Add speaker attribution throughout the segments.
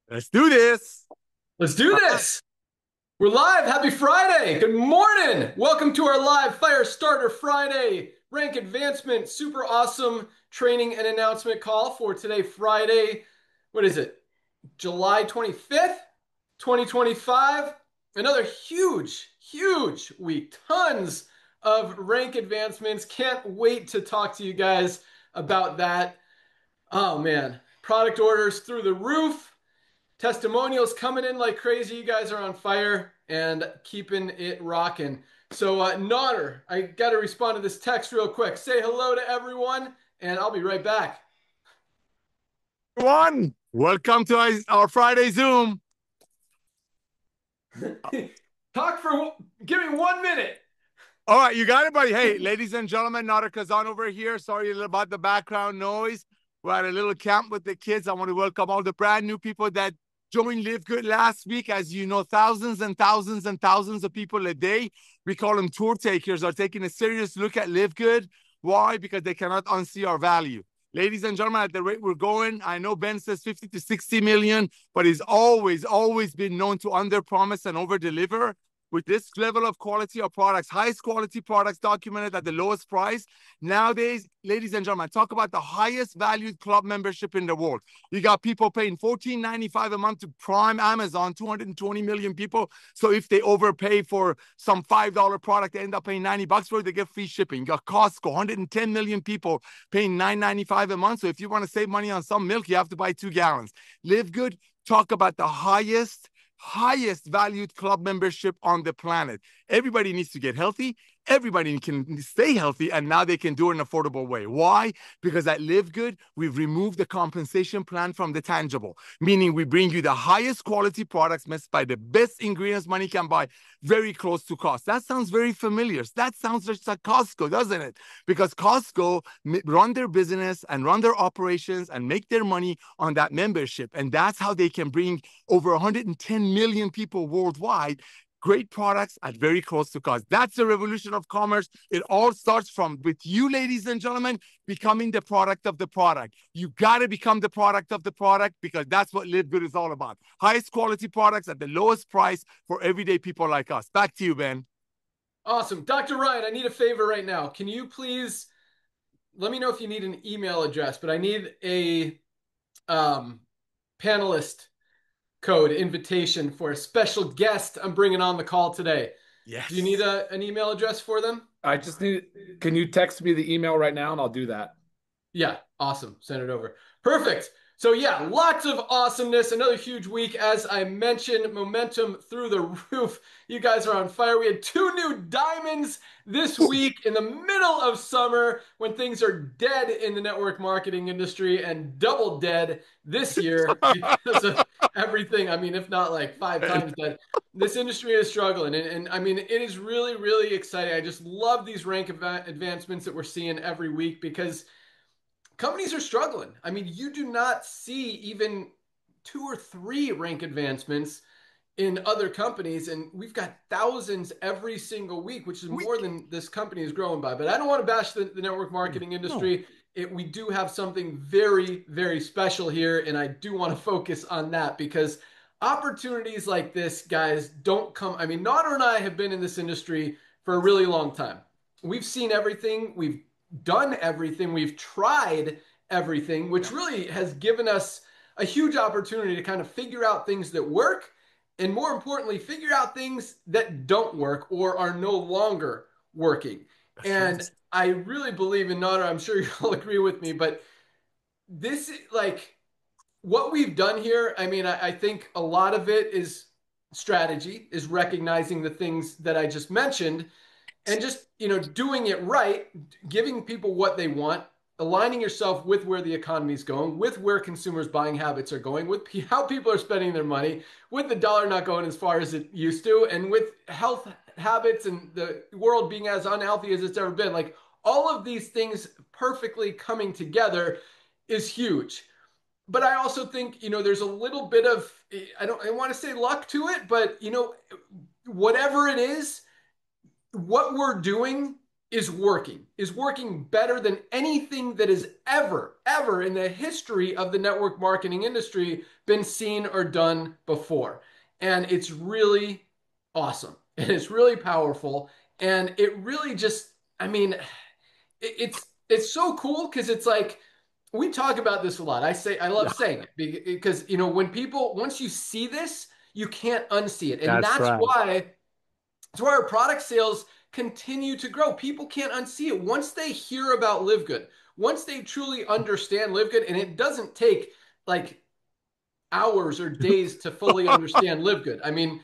Speaker 1: Let's do this.
Speaker 2: Let's do this. We're live. Happy Friday. Good morning. Welcome to our live Firestarter Friday rank advancement, super awesome training and announcement call for today, Friday. What is it? July 25th, 2025. Another huge week. Tons of rank advancements. Can't wait to talk to you guys about that. Oh man, product orders through the roof. Testimonials coming in like crazy. You guys are on fire and keeping it rocking. So, Nodder, I got to respond to this text real quick. Say hello to everyone, and I'll be right back.
Speaker 1: Everyone, welcome to our Friday Zoom.
Speaker 2: Give me 1 minute.
Speaker 1: All right, you got it, buddy. Hey, ladies and gentlemen, Nodder Kazan over here. Sorry about the background noise. We're at a little camp with the kids. I want to welcome all the brand new people that joined LiveGood last week. As you know, thousands and thousands and thousands of people a day, we call them tour takers, are taking a serious look at LiveGood. Why? Because they cannot unsee our value. Ladies and gentlemen, at the rate we're going, I know Ben says 50 to 60 million, but he's always been known to under-promise and over-deliver. With this level of quality of products, highest quality products documented at the lowest price. Nowadays, ladies and gentlemen, talk about the highest valued club membership in the world. You got people paying $14.95 a month to Prime Amazon, 220 million people. So if they overpay for some $5 product, they end up paying $90 for it, they get free shipping. You got Costco, 110 million people paying $9.95 a month. So if you want to save money on some milk, you have to buy 2 gallons. LiveGood, talk about the highest valued club membership on the planet. Everybody needs to get healthy. Everybody can stay healthy, and now they can do it in an affordable way. Why? Because at LiveGood, we've removed the compensation plan from the tangible, meaning we bring you the highest quality products made by the best ingredients money can buy, very close to cost. That sounds very familiar. That sounds just like Costco, doesn't it? Because Costco run their business and run their operations and make their money on that membership. And that's how they can bring over 110 million people worldwide great products at very close to cost. That's the revolution of commerce. It all starts with you, ladies and gentlemen, becoming the product of the product. You got to become the product of the product, because that's what LiveGood is all about. Highest quality products at the lowest price for everyday people like us. Back to you, Ben.
Speaker 2: Awesome. Dr. Ryan, I need a favor right now. Can you please let me know if you need an email address, but I need a panelist code invitation for a special guest I'm bringing on the call today.
Speaker 1: Yes.
Speaker 2: Do you need an email address for them?
Speaker 3: Can you text me the email right now and I'll do that?
Speaker 2: Yeah, awesome. Send it over. Perfect. So yeah, lots of awesomeness. Another huge week. As I mentioned, momentum through the roof. You guys are on fire. We had 2 new diamonds this week in the middle of summer when things are dead in the network marketing industry, and double dead this year because of everything. I mean, if not like 5 times dead. This industry is struggling. And I mean, it is really exciting. I just love these rank advancements that we're seeing every week, because companies are struggling. I mean, you do not see even 2 or 3 rank advancements in other companies, and we've got thousands every single week, which is more than this company is growing by. But I don't want to bash the network marketing industry. We do have something very special here, and I do want to focus on that, because opportunities like this, guys, don't come. I mean, Nodder and I have been in this industry for a really long time. We've seen everything. We've done everything. We've tried everything, which really has given us a huge opportunity to kind of figure out things that work, and more importantly, figure out things that don't work or are no longer working. And I really believe in Nodder. I'm sure you'll agree with me, but this, like, what we've done here, I mean, I think a lot of it is strategy, is recognizing the things that I just mentioned, and just, doing it right, giving people what they want, aligning yourself with where the economy is going, with where consumers' buying habits are going, with how people are spending their money, with the dollar not going as far as it used to, and with health habits and the world being as unhealthy as it's ever been. Like, all of these things perfectly coming together is huge. But I also think, there's a little bit of, I want to say luck to it, but, whatever it is, what we're doing is working better than anything that has ever in the history of the network marketing industry been seen or done before. And it's really awesome. And it's really powerful. And it really just, I mean, it's so cool because it's like, we talk about this a lot. I love saying it because, you know, when people, once you see this, you can't unsee it. And that's why our product sales continue to grow. People can't unsee it. Once they hear about LiveGood, once they truly understand LiveGood, and it doesn't take like hours or days to fully understand LiveGood. I mean,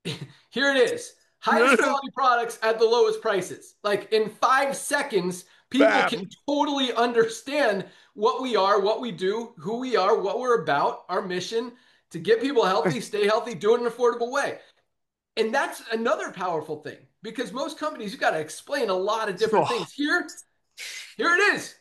Speaker 2: here it is. Highest quality products at the lowest prices. Like in 5 seconds, people can totally understand what we are, what we do, who we are, what we're about, our mission to get people healthy, stay healthy, do it in an affordable way. And that's another powerful thing because most companies, you got to explain a lot of different things. Here it is.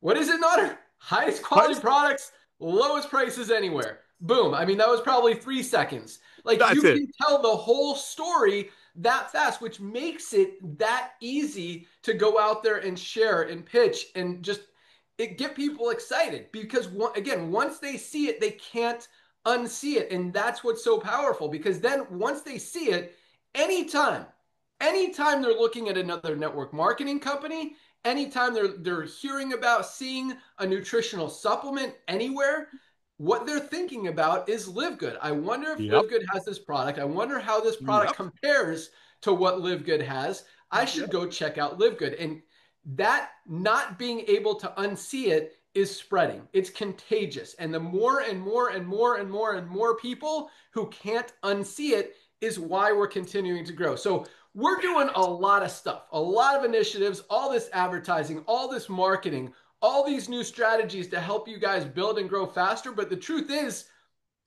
Speaker 2: What is it, Nutter? Highest quality products, lowest prices anywhere. Boom. I mean, that was probably 3 seconds. Like you can tell the whole story that fast, which makes it that easy to go out there and share and pitch and just get people excited because again, once they see it, they can't unsee it. And that's what's so powerful because then once they see it, anytime they're looking at another network marketing company, anytime they're hearing about seeing a nutritional supplement anywhere, what they're thinking about is LiveGood. I wonder if LiveGood has this product. I wonder how this product compares to what LiveGood has. I should go check out LiveGood. And that not being able to unsee it is spreading. It's contagious. And the more and more and more and more and more people who can't unsee it is why we're continuing to grow. So we're doing a lot of stuff, a lot of initiatives, all this advertising, all this marketing, all these new strategies to help you guys build and grow faster. But the truth is,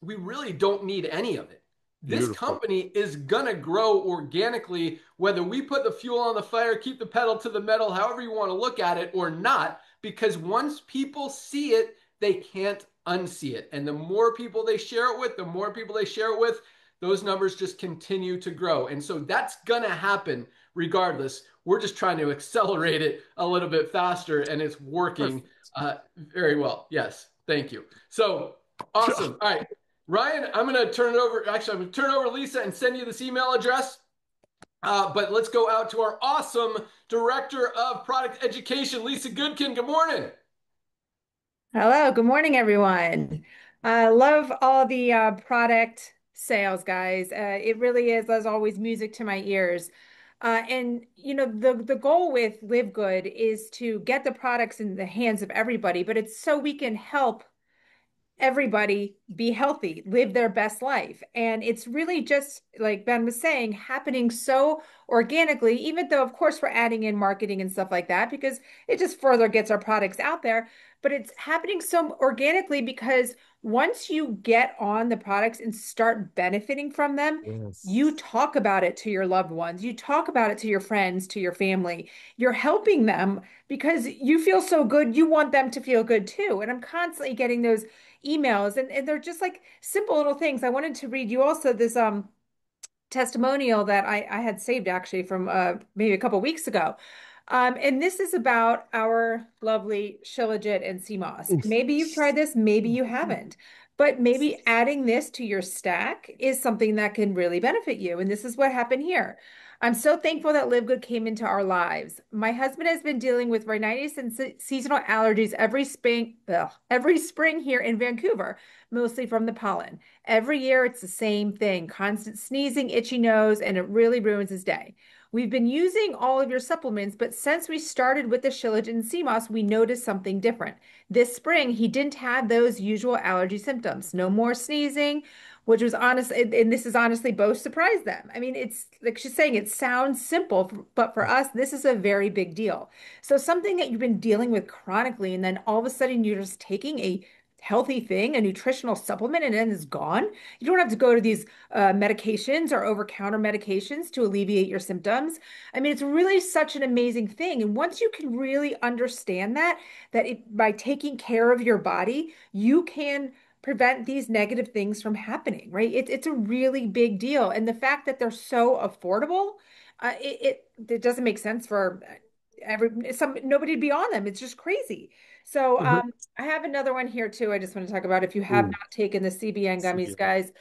Speaker 2: we really don't need any of it. This company is going to grow organically, whether we put the fuel on the fire, keep the pedal to the metal, however you want to look at it or not, because once people see it, they can't unsee it. And the more people they share it with, those numbers just continue to grow. And so that's going to happen regardless. We're just trying to accelerate it a little bit faster, and it's working very well. Yes, thank you. So awesome. All right, Ryan, I'm going to turn it over. Actually, I'm going to turn it over to Lisa and send you this email address. But let's go out to our awesome Director of Product Education, Lisa Goodkin. Good morning.
Speaker 4: Hello, good morning, everyone. I love all the product sales, guys. It really is, as always, music to my ears. And you know, the goal with LiveGood is to get the products in the hands of everybody, but it's so we can help everybody be healthy, live their best life. And it's really just like Ben was saying, happening so organically, even though, of course, we're adding in marketing and stuff like that because it just further gets our products out there. But it's happening so organically because once you get on the products and start benefiting from them, you talk about it to your loved ones, you talk about it to your friends, to your family. You're helping them because you feel so good. You want them to feel good too. And I'm constantly getting those emails and they're just like simple little things. I wanted to read you also this testimonial that I had saved actually from maybe a couple weeks ago. And this is about our lovely Shilajit and sea moss. Maybe you've tried this, maybe you haven't, but maybe adding this to your stack is something that can really benefit you. And this is what happened here. I'm so thankful that LiveGood came into our lives. My husband has been dealing with rhinitis and seasonal allergies every spring here in Vancouver, mostly from the pollen. Every year it's the same thing, constant sneezing, itchy nose, and it really ruins his day. We've been using all of your supplements, but since we started with the Shilajit and sea moss, we noticed something different. This spring, he didn't have those usual allergy symptoms. No more sneezing, which was honest, and this is honestly both surprised them. I mean, it's like she's saying, it sounds simple, but for us, this is a very big deal. So something that you've been dealing with chronically, and then all of a sudden you're just taking a healthy thing, a nutritional supplement, and then it's gone. You don't have to go to these medications or over-counter medications to alleviate your symptoms. I mean, it's really such an amazing thing. And once you can really understand that by taking care of your body, you can prevent these negative things from happening, right? It's a really big deal. And the fact that they're so affordable, it doesn't make sense for nobody to be on them. It's just crazy. So I have another one here too. I just want to talk about if you have not taken the CBN gummies, guys.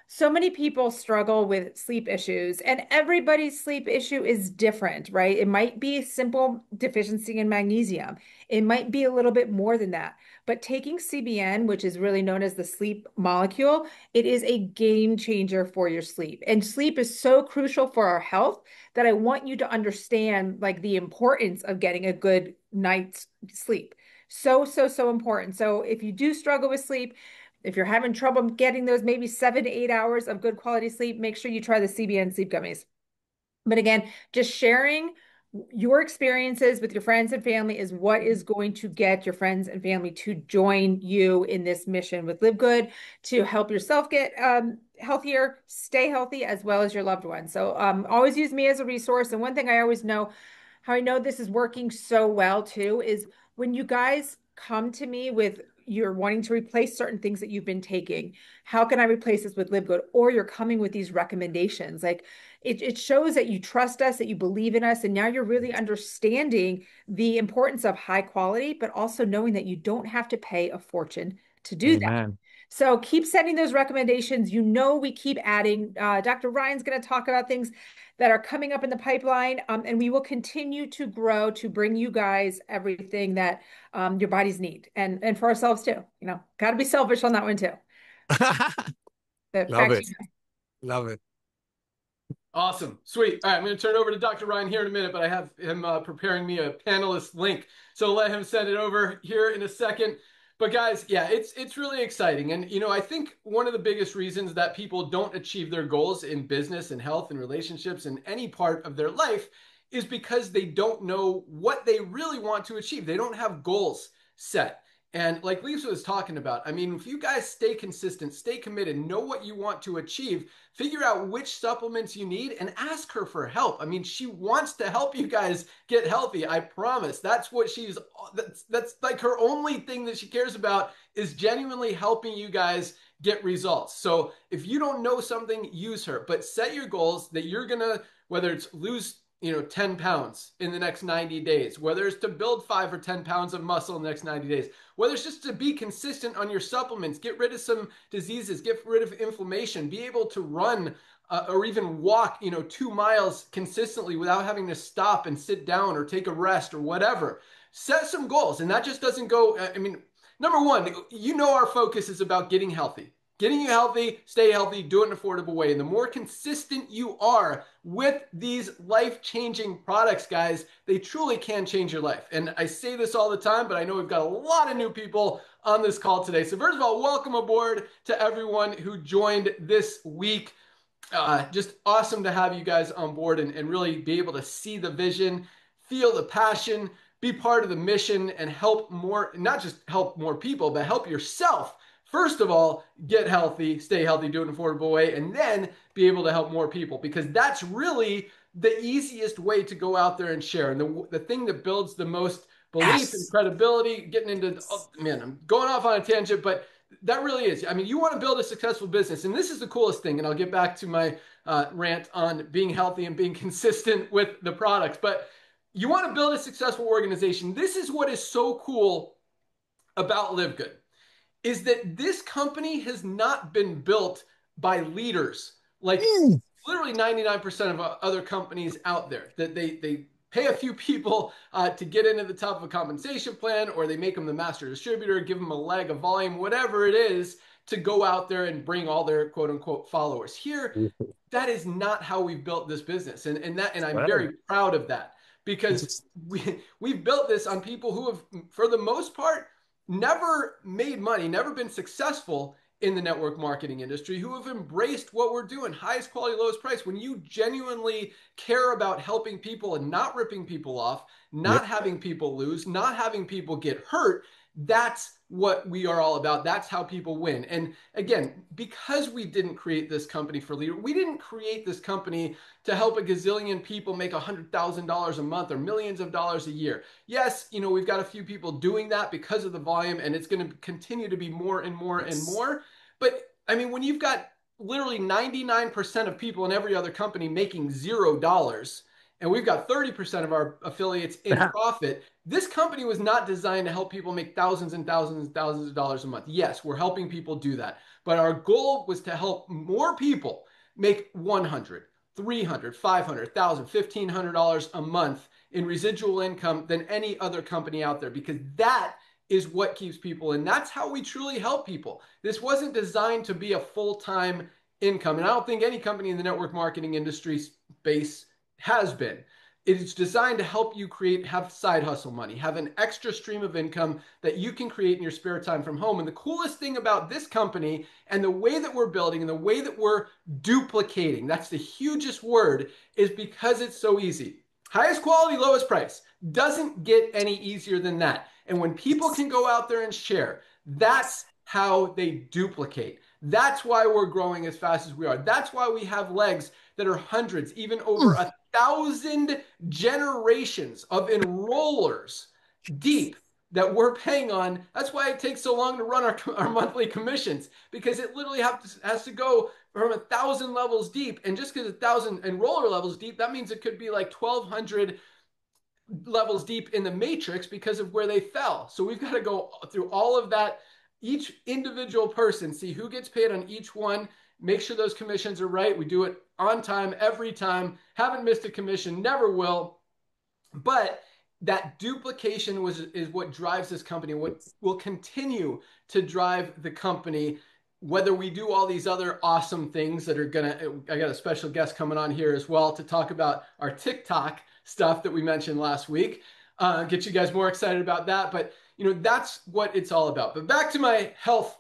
Speaker 4: So many people struggle with sleep issues, and everybody's sleep issue is different, right? It might be a simple deficiency in magnesium. It might be a little bit more than that. But taking CBN, which is really known as the sleep molecule, it is a game changer for your sleep. And sleep is so crucial for our health that I want you to understand like the importance of getting a good night's sleep. So, so, so important. So if you do struggle with sleep, if you're having trouble getting those maybe 7 to 8 hours of good quality sleep, make sure you try the CBN sleep gummies. But again, just sharing your experiences with your friends and family is what is going to get your friends and family to join you in this mission with LiveGood to help yourself get healthier, stay healthy, as well as your loved ones. So always use me as a resource. And one thing I always know, how I know this is working so well too, is when you guys come to me with you're wanting to replace certain things that you've been taking. How can I replace this with LiveGood? Or you're coming with these recommendations. Like it shows that you trust us, that you believe in us. And now you're really understanding the importance of high quality, but also knowing that you don't have to pay a fortune to do that. So keep sending those recommendations. You know, we keep adding. Dr. Ryan's going to talk about things that are coming up in the pipeline, and we will continue to grow to bring you guys everything that your bodies need, and for ourselves too. You know, got to be selfish on that one too.
Speaker 1: Love it. Love it.
Speaker 2: Awesome. Sweet. All right, I'm going to turn it over to Dr. Ryan here in a minute, but I have him preparing me a panelist link. So let him send it over here in a second. But guys, yeah, it's really exciting. And, you know, I think one of the biggest reasons that people don't achieve their goals in business and health and relationships and any part of their life is because they don't know what they really want to achieve. They don't have goals set. And like Lisa was talking about, I mean, if you guys stay consistent, stay committed, know what you want to achieve, figure out which supplements you need, and ask her for help. I mean, she wants to help you guys get healthy. I promise. That's what that's like her only thing that she cares about is genuinely helping you guys get results. So if you don't know something, use her, but set your goals that you're going to, whether it's lose 10 pounds in the next 90 days, whether it's to build 5 or 10 pounds of muscle in the next 90 days, whether it's just to be consistent on your supplements, get rid of some diseases, get rid of inflammation, be able to run or even walk, 2 miles consistently without having to stop and sit down or take a rest or whatever. Set some goals. And that just doesn't go, I mean, number one, our focus is about getting healthy. Getting you healthy, stay healthy, do it in an affordable way. And the more consistent you are with these life-changing products, guys, they truly can change your life. And I say this all the time, but I know we've got a lot of new people on this call today. So first of all, welcome aboard to everyone who joined this week. Just awesome to have you guys on board and really be able to see the vision, feel the passion, be part of the mission, and help more, not just help more people, but help yourself. First of all, get healthy, stay healthy, do it in an affordable way, and then be able to help more people, because that's really the easiest way to go out there and share. And the thing that builds the most belief and credibility, getting into, I'm going off on a tangent, but that really is. I mean, you want to build a successful business, and this is the coolest thing, and I'll get back to my rant on being healthy and being consistent with the products, but you want to build a successful organization. This is what is so cool about LiveGood. Is that this company has not been built by leaders like literally 99% of other companies out there, that they pay a few people to get into the top of a compensation plan, or they make them the master distributor, give them a leg of volume, whatever it is, to go out there and bring all their quote unquote followers. Here, that is not how we've built this business. And I'm very proud of that, because we've built this on people who have, for the most part, never made money, never been successful in the network marketing industry, who have embraced what we're doing, highest quality, lowest price. When you genuinely care about helping people and not ripping people off, not having people lose, not having people get hurt, That's what we are all about. That's how people win. And again, because we didn't create this company for leader, we didn't create this company to help a gazillion people make $100,000 a month or millions of dollars a year. Yes, we've got a few people doing that because of the volume, and it's going to continue to be more and more and more. But I mean, when you've got literally 99% of people in every other company making $0, and we've got 30% of our affiliates in profit, this company was not designed to help people make thousands and thousands and thousands of dollars a month. Yes, we're helping people do that. But our goal was to help more people make $100, $300, $500, $1,000, $1,500 a month in residual income than any other company out there, because that is what keeps people in. That's how we truly help people. This wasn't designed to be a full-time income. And I don't think any company in the network marketing industry space has been. It is designed to help you have side hustle money, have an extra stream of income that you can create in your spare time from home. And the coolest thing about this company and the way that we're building and the way that we're duplicating, that's the hugest word, is because it's so easy. Highest quality, lowest price. Doesn't get any easier than that. And when people can go out there and share, that's how they duplicate. That's why we're growing as fast as we are. That's why we have legs that are hundreds, even over 1,000 generations of enrollers deep that we're paying on. That's why it takes so long to run our monthly commissions, because it literally has to go from 1,000 levels deep. And just because 1,000 enroller levels deep, that means it could be like 1,200 levels deep in the matrix because of where they fell. So we've got to go through all of that, each individual person, see who gets paid on each one, make sure those commissions are right. We do it on time, every time. Haven't missed a commission, never will. But that duplication is what drives this company, what will continue to drive the company, whether we do all these other awesome things that are I got a special guest coming on here as well to talk about our TikTok stuff that we mentioned last week. Get you guys more excited about that. But, that's what it's all about. But back to my health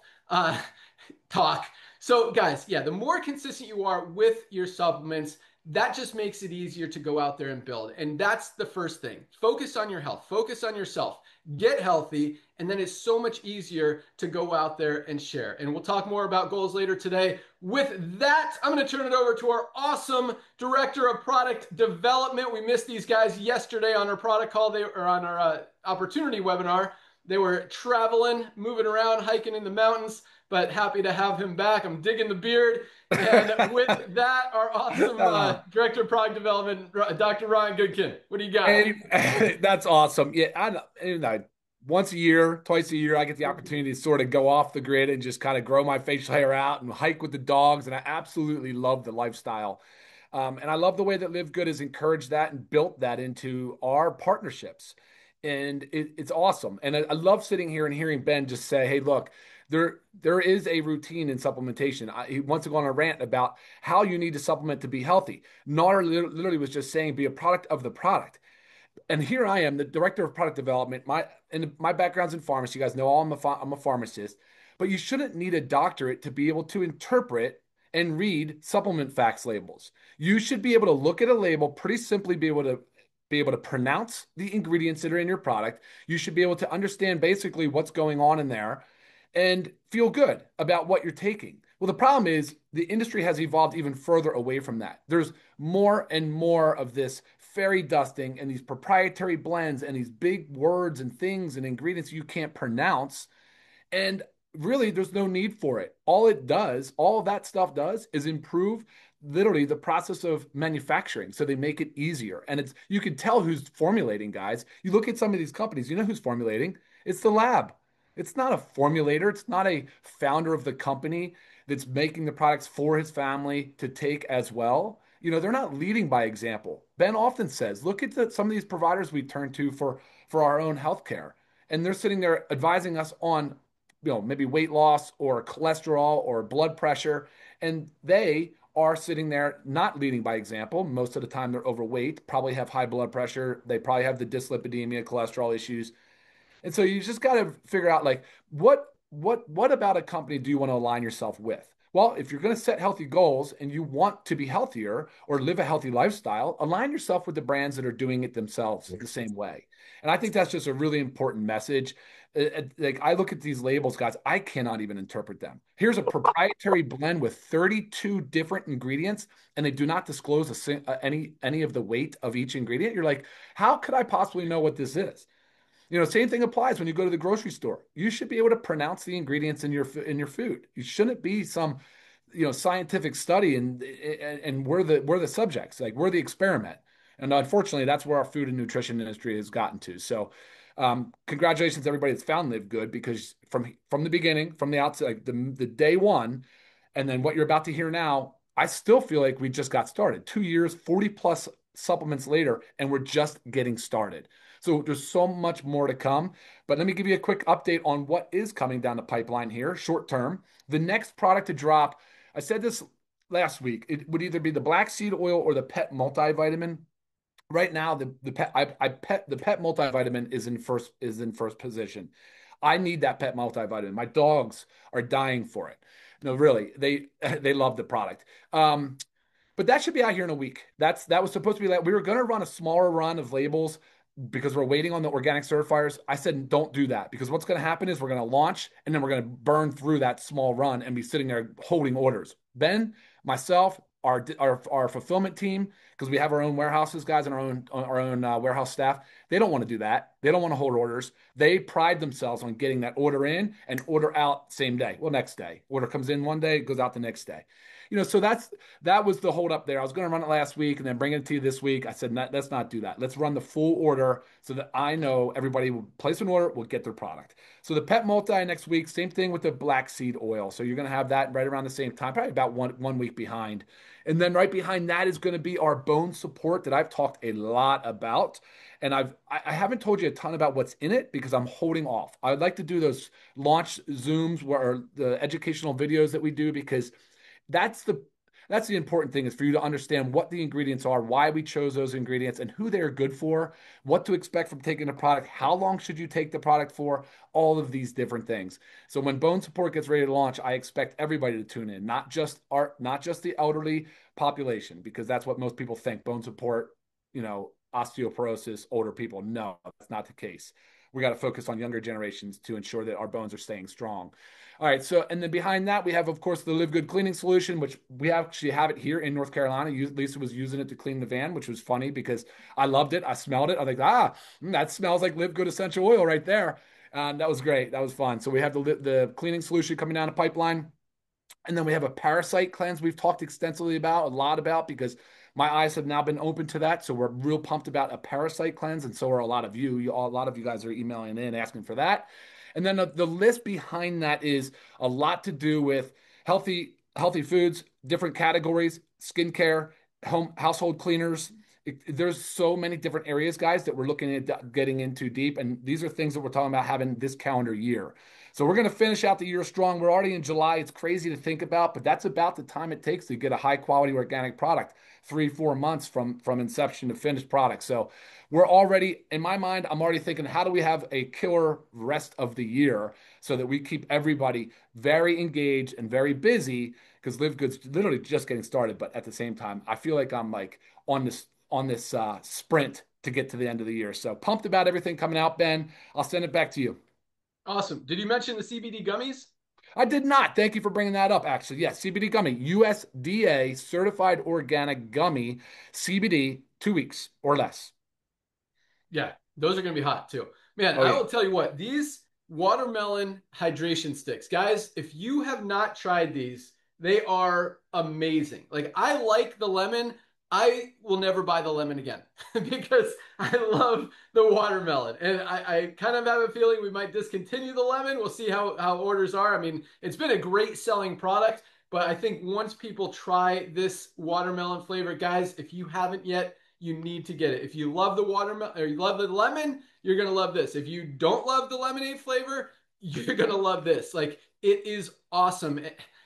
Speaker 2: talk. So guys, the more consistent you are with your supplements, that just makes it easier to go out there and build. And that's the first thing. Focus on your health, focus on yourself, get healthy, and then it's so much easier to go out there and share. And we'll talk more about goals later today. With that, I'm going to turn it over to our awesome director of product development. We missed these guys yesterday on our product call. They were on our opportunity webinar. They were traveling, moving around, hiking in the mountains, but happy to have him back. I'm digging the beard. And with that, our awesome director of product development, Dr. Ryan Goodkin. What do you got?
Speaker 3: Hey, that's awesome. Yeah, I once a year, twice a year, I get the opportunity to sort of go off the grid and just kind of grow my facial hair out and hike with the dogs. And I absolutely love the lifestyle. And I love the way that LiveGood has encouraged that and built that into our partnerships. And it's awesome. And I love sitting here and hearing Ben just say, hey, look, there is a routine in supplementation. He wants to go on a rant about how you need to supplement to be healthy. Nar literally was just saying be a product of the product. And here I am, the director of product development. My background's in pharmacy. You guys know I'm a pharmacist. But you shouldn't need a doctorate to be able to interpret and read supplement facts labels. You should be able to look at a label, pretty simply be able to pronounce the ingredients that are in your product. You should be able to understand basically what's going on in there and feel good about what you're taking. Well, the problem is the industry has evolved even further away from that. There's more and more of this fairy dusting and these proprietary blends and these big words and things and ingredients you can't pronounce. And really, there's no need for it. All that stuff does is improve literally the process of manufacturing. So they make it easier. And you can tell who's formulating, guys. You look at some of these companies, you know who's formulating? It's the lab. It's not a formulator. It's not a founder of the company that's making the products for his family to take as well. They're not leading by example. Ben often says, look at some of these providers we turn to for our own healthcare. And they're sitting there advising us on, maybe weight loss or cholesterol or blood pressure. And they are sitting there not leading by example. Most of the time they're overweight, probably have high blood pressure. They probably have the dyslipidemia, cholesterol issues. And so you just got to figure out like what about a company do you want to align yourself with? Well, if you're going to set healthy goals and you want to be healthier or live a healthy lifestyle, align yourself with the brands that are doing it themselves the same way. And I think that's just a really important message. Like I look at these labels, guys, I cannot even interpret them. Here's a proprietary blend with 32 different ingredients, and they do not disclose any of the weight of each ingredient. You're like, how could I possibly know what this is? Same thing applies when you go to the grocery store. You should be able to pronounce the ingredients in your food. You shouldn't be some, scientific study and we're the subjects, like we're the experiment. And unfortunately, that's where our food and nutrition industry has gotten to. So, congratulations to everybody that's found LiveGood, because from the beginning, from the outset, like the day one, and then what you're about to hear now, I still feel like we just got started. 2 years, 40 plus supplements later, and we're just getting started. So there's so much more to come. But let me give you a quick update on what is coming down the pipeline here, short term. The next product to drop, I said this last week, it would either be the black seed oil or the pet multivitamin. Right now, the pet multivitamin is in first position. I need that pet multivitamin. My dogs are dying for it. No, really, they love the product. But that should be out here in a week. That was supposed to be we were going to run a smaller run of labels because we're waiting on the organic certifiers. I said, don't do that, because what's going to happen is we're going to launch and then we're going to burn through that small run and be sitting there holding orders. Ben, myself, our fulfillment team, because we have our own warehouses, guys, and our own warehouse staff. They don't want to do that. They don't want to hold orders. They pride themselves on getting that order in and order out same day. Well, next day. Order comes in one day, it goes out the next day. So that was the hold up there. I was going to run it last week and then bring it to you this week. I said, let's not do that. Let's run the full order so that I know everybody will place an order, will get their product. So the pet multi next week, same thing with the black seed oil. So you're going to have that right around the same time, probably about one week behind. And then right behind that is going to be our bone support that I've talked a lot about. And I haven't told you a ton about what's in it because I'm holding off. I would like to do those launch Zooms or the educational videos that we do, because that's the important thing, is for you to understand what the ingredients are, why we chose those ingredients, and who they're good for, what to expect from taking the product, how long should you take the product for, all of these different things. So when Bone Support gets ready to launch, I expect everybody to tune in, not just the elderly population, because that's what most people think. Bone Support, osteoporosis, older people. No, that's not the case. We got to focus on younger generations to ensure that our bones are staying strong. All right. So, and then behind that, we have, of course, the LiveGood cleaning solution, which we actually have it here in North Carolina. Lisa was using it to clean the van, which was funny because I loved it. I smelled it. I was like, that smells like LiveGood essential oil right there. That was great. That was fun. So we have the cleaning solution coming down the pipeline. And then we have a parasite cleanse we've talked extensively about, a lot about, because my eyes have now been open to that. So we're real pumped about a parasite cleanse. And so are a lot of you. A lot of you guys are emailing in asking for that. And then the list behind that is a lot to do with healthy foods, different categories, skincare, household cleaners. There's so many different areas, guys, that we're looking at getting into deep. And these are things that we're talking about having this calendar year. So we're going to finish out the year strong. We're already in July. It's crazy to think about, but that's about the time it takes to get a high quality organic product, 3-4 months from inception to finished product. So we're already, in my mind, I'm already thinking, how do we have a killer rest of the year so that we keep everybody very engaged and very busy, because LiveGood's literally just getting started. But at the same time, I feel like I'm like on this sprint to get to the end of the year. So pumped about everything coming out, Ben. I'll send it back to you.
Speaker 2: Awesome. Did you mention the CBD gummies?
Speaker 3: I did not. Thank you for bringing that up, actually. Yes, CBD gummy, USDA certified organic gummy, CBD, 2 weeks or less.
Speaker 2: Yeah, those are going to be hot too. Man, I will tell you what, these watermelon hydration sticks, guys, if you have not tried these, they are amazing. Like, I like the lemon. I will never buy the lemon again because I love the watermelon. And I kind of have a feeling we might discontinue the lemon. We'll see how orders are. I mean, it's been a great selling product, but I think once people try this watermelon flavor, guys, if you haven't yet, you need to get it. If you love the watermelon or you love the lemon, you're going to love this. If you don't love the lemonade flavor, you're going to love this. Like, it is awesome.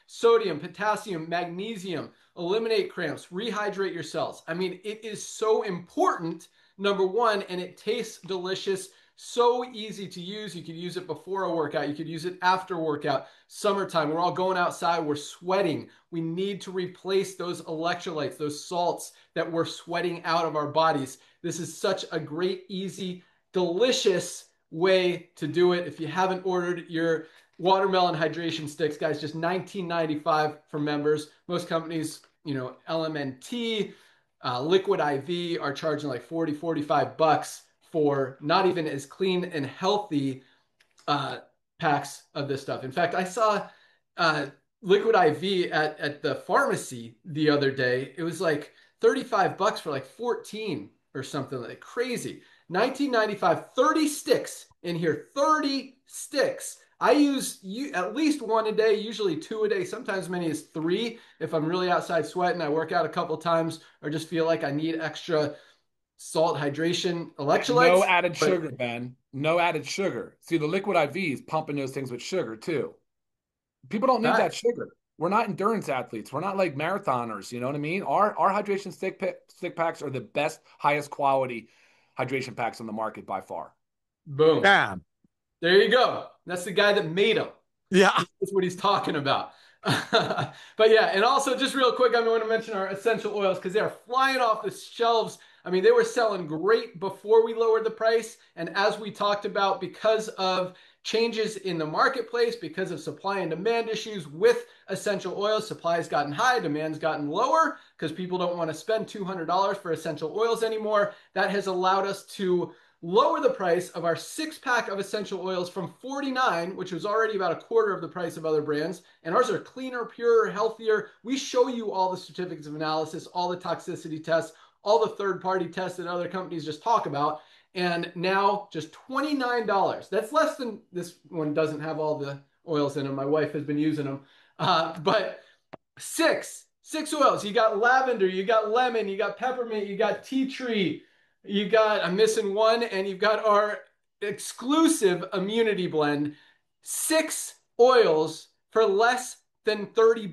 Speaker 2: Sodium, potassium, magnesium, eliminate cramps, rehydrate your cells. I mean, it is so important, number one, and it tastes delicious. So easy to use. You could use it before a workout. You could use it after a workout. Summertime, we're all going outside. We're sweating. We need to replace those electrolytes, those salts that we're sweating out of our bodies. This is such a great, easy, delicious way to do it. If you haven't ordered your watermelon hydration sticks, guys, just $19.95 for members. Most companies, LMNT, Liquid IV are charging like $40-45 for not even as clean and healthy packs of this stuff. In fact, I saw Liquid IV at the pharmacy the other day. It was like $35 for like 14 or something like crazy. $19.95, 30 sticks in here, 30 sticks. I use at least one a day, usually 2 a day, sometimes as many as 3 if I'm really outside sweating. I work out a couple times or just feel like I need extra salt, hydration, electrolytes.
Speaker 3: No added sugar, Ben. No added sugar. See, the Liquid IV is pumping those things with sugar too. People don't need that sugar. We're not endurance athletes. We're not like marathoners. You know what I mean? Our hydration stick packs are the best, highest quality hydration packs on the market by far.
Speaker 2: Boom.
Speaker 1: Bam.
Speaker 2: There you go. That's the guy that made them.
Speaker 1: Yeah.
Speaker 2: That's what he's talking about. But yeah, and also just real quick, I want to mention our essential oils because they are flying off the shelves. I mean, they were selling great before we lowered the price. And as we talked about, because of changes in the marketplace, because of supply and demand issues with essential oils, supply has gotten high, demand's gotten lower because people don't want to spend $200 for essential oils anymore. That has allowed us to lower the price of our 6-pack of essential oils from $49, which was already about a quarter of the price of other brands. And ours are cleaner, purer, healthier. We show you all the certificates of analysis, all the toxicity tests, all the third-party tests that other companies just talk about. And now just $29. That's less than, this one doesn't have all the oils in them. My wife has been using them. But six oils. You got lavender, you got lemon, you got peppermint, you got tea tree, you got, I'm missing one, and you've got our exclusive immunity blend. 6 oils for less than $30.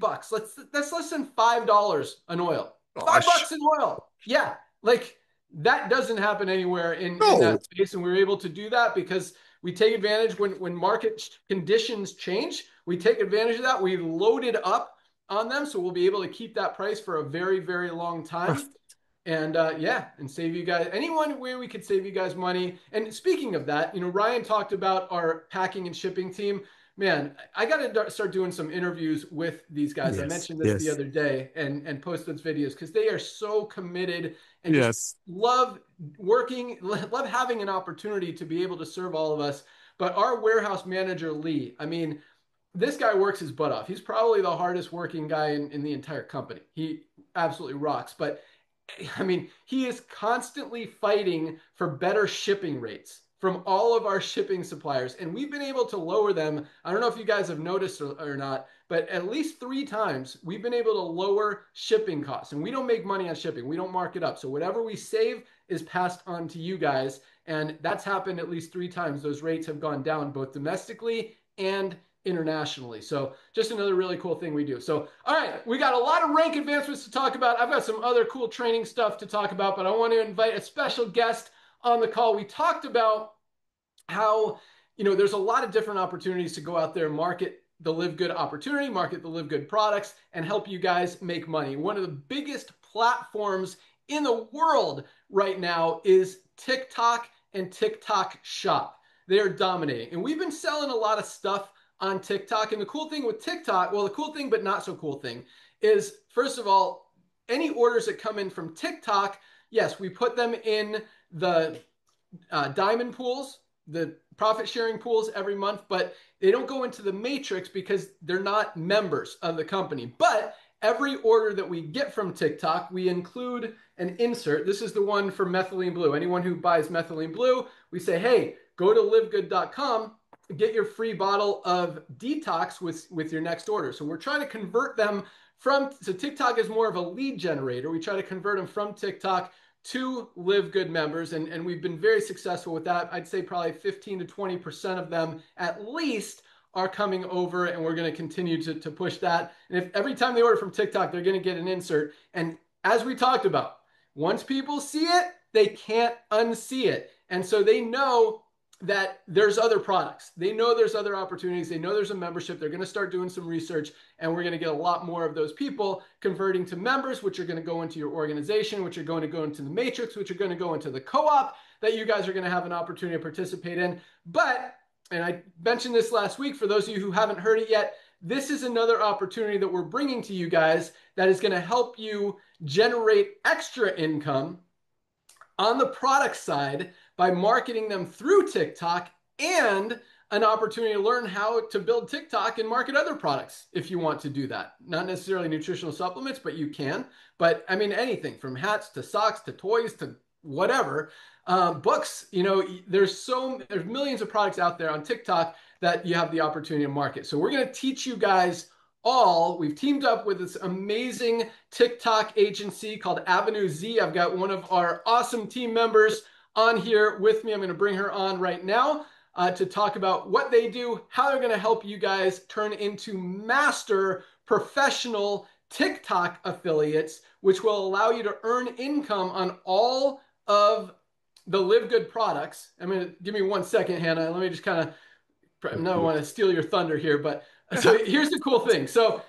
Speaker 2: That's less than $5 an oil. $5 an oil. Yeah. Like that doesn't happen anywhere in that space. And we were able to do that because we take advantage when market conditions change. We take advantage of that. We loaded up on them. So we'll be able to keep that price for a very, very long time. And and save you guys, anyone where we could save you guys money. And speaking of that, Ryan talked about our packing and shipping team. Man, I got to start doing some interviews with these guys. I mentioned this the other day and post those videos because they are so committed and just love working, love having an opportunity to be able to serve all of us. But our warehouse manager, Lee, I mean, this guy works his butt off. He's probably the hardest working guy in the entire company. He absolutely rocks. But I mean, he is constantly fighting for better shipping rates from all of our shipping suppliers. And we've been able to lower them. I don't know if you guys have noticed or not, but at least 3 times we've been able to lower shipping costs. And we don't make money on shipping. We don't mark it up. So whatever we save is passed on to you guys. And that's happened at least 3 times. Those rates have gone down both domestically and internationally. So just another really cool thing we do. So, all right, we got a lot of rank advancements to talk about. I've got some other cool training stuff to talk about, but I want to invite a special guest on the call. We talked about how, there's a lot of different opportunities to go out there and market the LiveGood opportunity, market the LiveGood products, and help you guys make money. One of the biggest platforms in the world right now is TikTok and TikTok Shop. They're dominating. And we've been selling a lot of stuff on TikTok. And the cool thing with TikTok, well, the cool thing, but not so cool thing is, first of all, any orders that come in from TikTok, yes, we put them in the diamond pools, the profit sharing pools every month, but they don't go into the matrix because they're not members of the company. But every order that we get from TikTok, we include an insert. This is the one for methylene blue. Anyone who buys methylene blue, we say, hey, go to livegood.com, get your free bottle of detox with your next order. So we're trying to convert them so TikTok is more of a lead generator. We try to convert them from TikTok to LiveGood members. And we've been very successful with that. I'd say probably 15 to 20% of them at least are coming over, and we're going to continue to push that. And if every time they order from TikTok, they're going to get an insert. And as we talked about, once people see it, they can't unsee it. And so they know that there's other products. They know there's other opportunities. They know there's a membership. They're going to start doing some research, and we're going to get a lot more of those people converting to members, which are going to go into your organization, which are going to go into the matrix, which are going to go into the co-op that you guys are going to have an opportunity to participate in. But, and I mentioned this last week, for those of you who haven't heard it yet, this is another opportunity that we're bringing to you guys that is going to help you generate extra income on the product side by marketing them through TikTok, and an opportunity to learn how to build TikTok and market other products if you want to do that. Not necessarily nutritional supplements, but you can. But I mean, anything from hats to socks to toys to whatever. Books, you know, there's millions of products out there on TikTok that you have the opportunity to market. So we're going to teach you guys all. We've teamed up with this amazing TikTok agency called Avenue Z. I've got one of our awesome team members on here with me. I'm going to bring her on right now to talk about what they do, how they're going to help you guys turn into master professional TikTok affiliates, which will allow you to earn income on all of the LiveGood products. I'm going to give me 1 second, Hannah. Let me just kind of, I don't want to steal your thunder here, but so here's the cool thing. So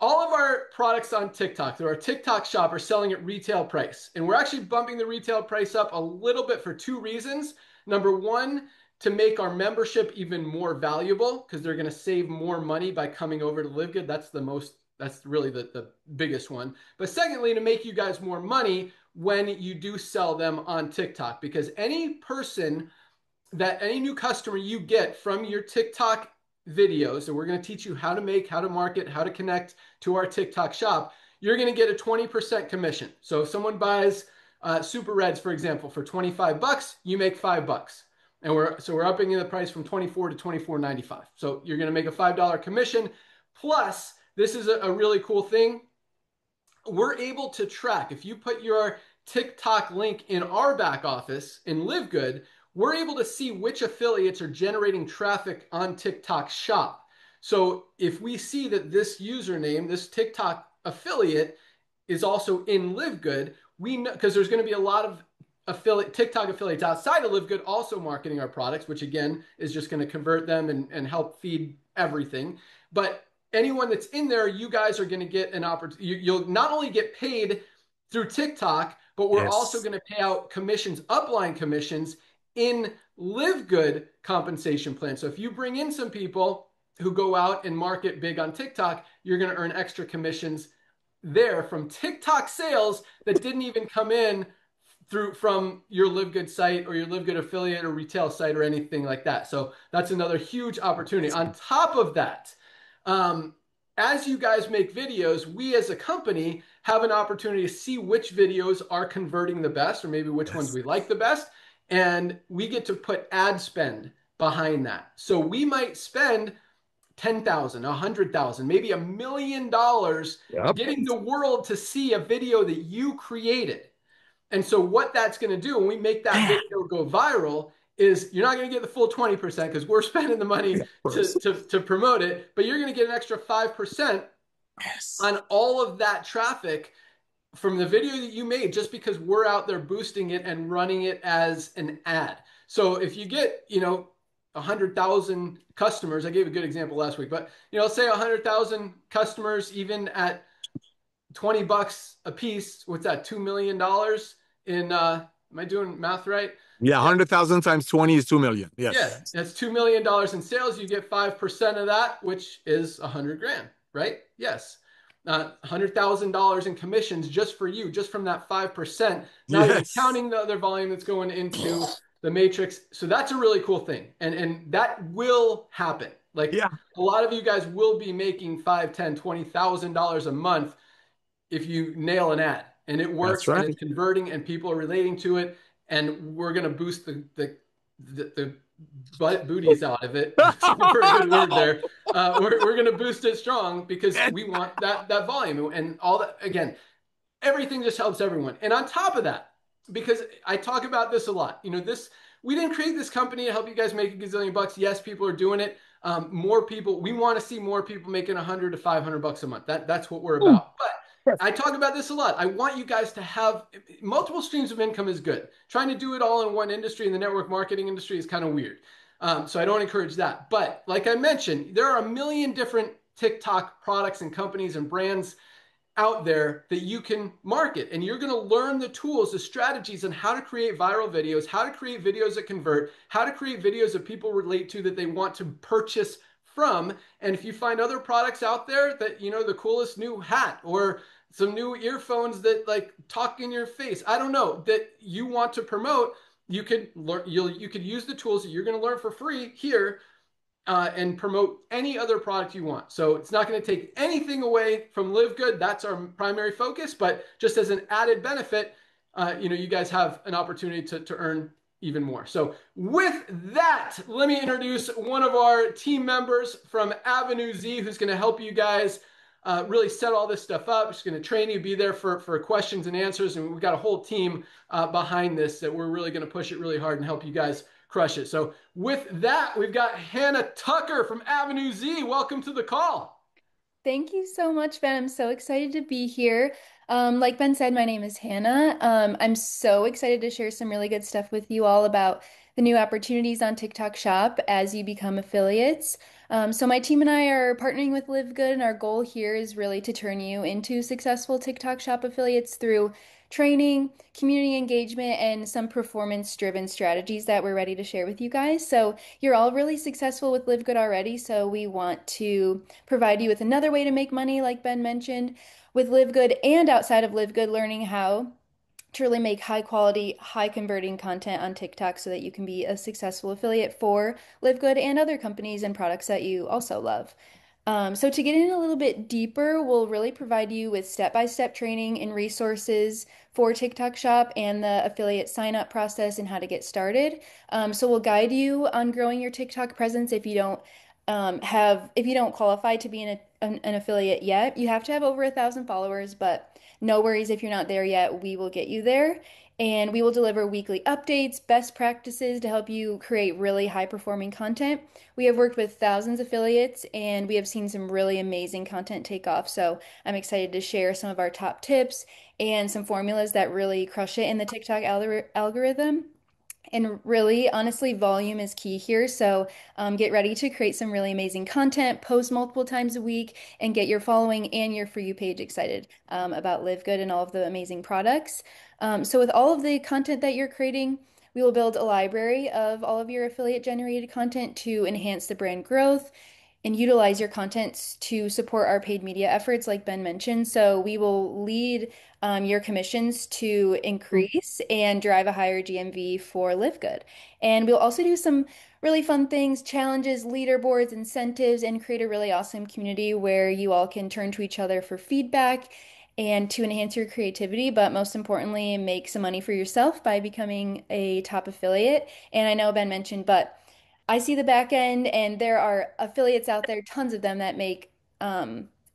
Speaker 2: all of our products on TikTok, through our TikTok shop, are selling at retail price. And we're actually bumping the retail price up a little bit for 2 reasons. Number one, to make our membership even more valuable, because they're going to save more money by coming over to LiveGood. That's really the biggest one. But secondly, to make you guys more money when you do sell them on TikTok, because any new customer you get from your TikTok videos, and we're going to teach you how to make, how to market, how to connect to our TikTok shop, you're going to get a 20% commission. So if someone buys Super Reds, for example, for $25, you make $5. And we're upping the price from $24 to $24.95. So you're going to make a $5 commission. Plus, this is a really cool thing. We're able to track, if you put your TikTok link in our back office in LiveGood, we're able to see which affiliates are generating traffic on TikTok shop. So if we see that this username, this TikTok affiliate, is also in LiveGood, we know, because there's going to be a lot of TikTok affiliates outside of LiveGood also marketing our products, which again is just going to convert them and help feed everything. But anyone that's in there, you guys are going to get an opportunity. You'll not only get paid through TikTok, but we're also going to pay out commissions, upline commissions, in LiveGood compensation plan. So if you bring in some people who go out and market big on TikTok, you're going to earn extra commissions there from TikTok sales that didn't even come in from your LiveGood site or your LiveGood affiliate or retail site or anything like that. So that's another huge opportunity. On top of that, as you guys make videos, we as a company have an opportunity to see which videos are converting the best, or maybe which ones we like the best. And we get to put ad spend behind that. So we might spend $10,000, $100,000, maybe $1 million getting the world to see a video that you created. And so what that's going to do when we make that video go viral is you're not going to get the full 20% because we're spending the money to promote it, but you're going to get an extra 5% on all of that traffic from the video that you made, just because we're out there boosting it and running it as an ad. So if you get, 100,000 customers, I gave a good example last week, but say 100,000 customers, even at $20 a piece, what's that? $2 million in, am I doing math right?
Speaker 1: Yeah, 100,000 times 20 is 2 million. Yes.
Speaker 2: Yeah, that's $2 million in sales. You get 5% of that, which is 100 grand, right? Yes. $100,000 in commissions just for you, just from that 5%. Now you're counting the other volume that's going into the matrix. So that's a really cool thing. And that will happen. A lot of you guys will be making $5,000, $10,000, $20,000 a month if you nail an ad and it works and it's converting and people are relating to it. And we're going to boost the booties out of it. Super good word there. We're going to boost it strong because we want that volume and all that. Again, everything just helps everyone. And on top of that, because I talk about this a lot, we didn't create this company to help you guys make a gazillion bucks. Yes, people are doing it. More people, we want to see more people making $100 to $500 a month. That's what we're about. But I talk about this a lot. I want you guys to have multiple streams of income is good. Trying to do it all in one industry, in the network marketing industry, is kind of weird. So I don't encourage that. But like I mentioned, there are a million different TikTok products and companies and brands out there that you can market, and you're going to learn the tools, the strategies on how to create viral videos, how to create videos that convert, how to create videos that people relate to, that they want to purchase from. And if you find other products out there that, you know, the coolest new hat or some new earphones that like talk in your face, I don't know, that you want to promote, you could learn, you could use the tools that you're going to learn for free here, and promote any other product you want. So it's not going to take anything away from LiveGood. That's our primary focus. But just as an added benefit, you know, you guys have an opportunity to earn even more. So with that, let me introduce one of our team members from Avenue Z, who's going to help you guys really set all this stuff up. She's going to train you, be there for questions and answers. And we've got a whole team behind this that we're really going to push it really hard and help you guys crush it. So with that, we've got Hannah Tucker from Avenue Z. Welcome to the call.
Speaker 5: Thank you so much, Ben. I'm so excited to be here. Like Ben said, my name is Hannah. I'm so excited to share some really good stuff with you all about the new opportunities on TikTok Shop as you become affiliates. So my team and I are partnering with LiveGood, and our goal here is really to turn you into successful TikTok Shop affiliates through training, community engagement, and some performance-driven strategies that we're ready to share with you guys. So you're all really successful with LiveGood already, so we want to provide you with another way to make money, like Ben mentioned, with LiveGood and outside of LiveGood, learning how to really make high quality, high converting content on TikTok so that you can be a successful affiliate for LiveGood and other companies and products that you also love. So to get in a little bit deeper, we'll really provide you with step-by-step training and resources for TikTok Shop and the affiliate sign-up process and how to get started. So we'll guide you on growing your TikTok presence if you don't if you don't qualify to be an affiliate yet. You have to have over 1,000 followers, but no worries if you're not there yet. We will get you there. And we will deliver weekly updates, best practices to help you create really high performing content. We have worked with thousands of affiliates and we have seen some really amazing content take off. So I'm excited to share some of our top tips and some formulas that really crush it in the TikTok algorithm. And really, honestly, volume is key here. So get ready to create some really amazing content, post multiple times a week, and get your following and your For You page excited about LiveGood and all of the amazing products. So with all of the content that you're creating, we will build a library of all of your affiliate generated content to enhance the brand growth and utilize your content to support our paid media efforts, like Ben mentioned. So we will lead your commissions to increase and drive a higher GMV for LiveGood. And we'll also do some really fun things, challenges, leaderboards, incentives, and create a really awesome community where you all can turn to each other for feedback and to enhance your creativity, but most importantly, make some money for yourself by becoming a top affiliate. And I know Ben mentioned, but I see the back end, and there are affiliates out there, tons of them that make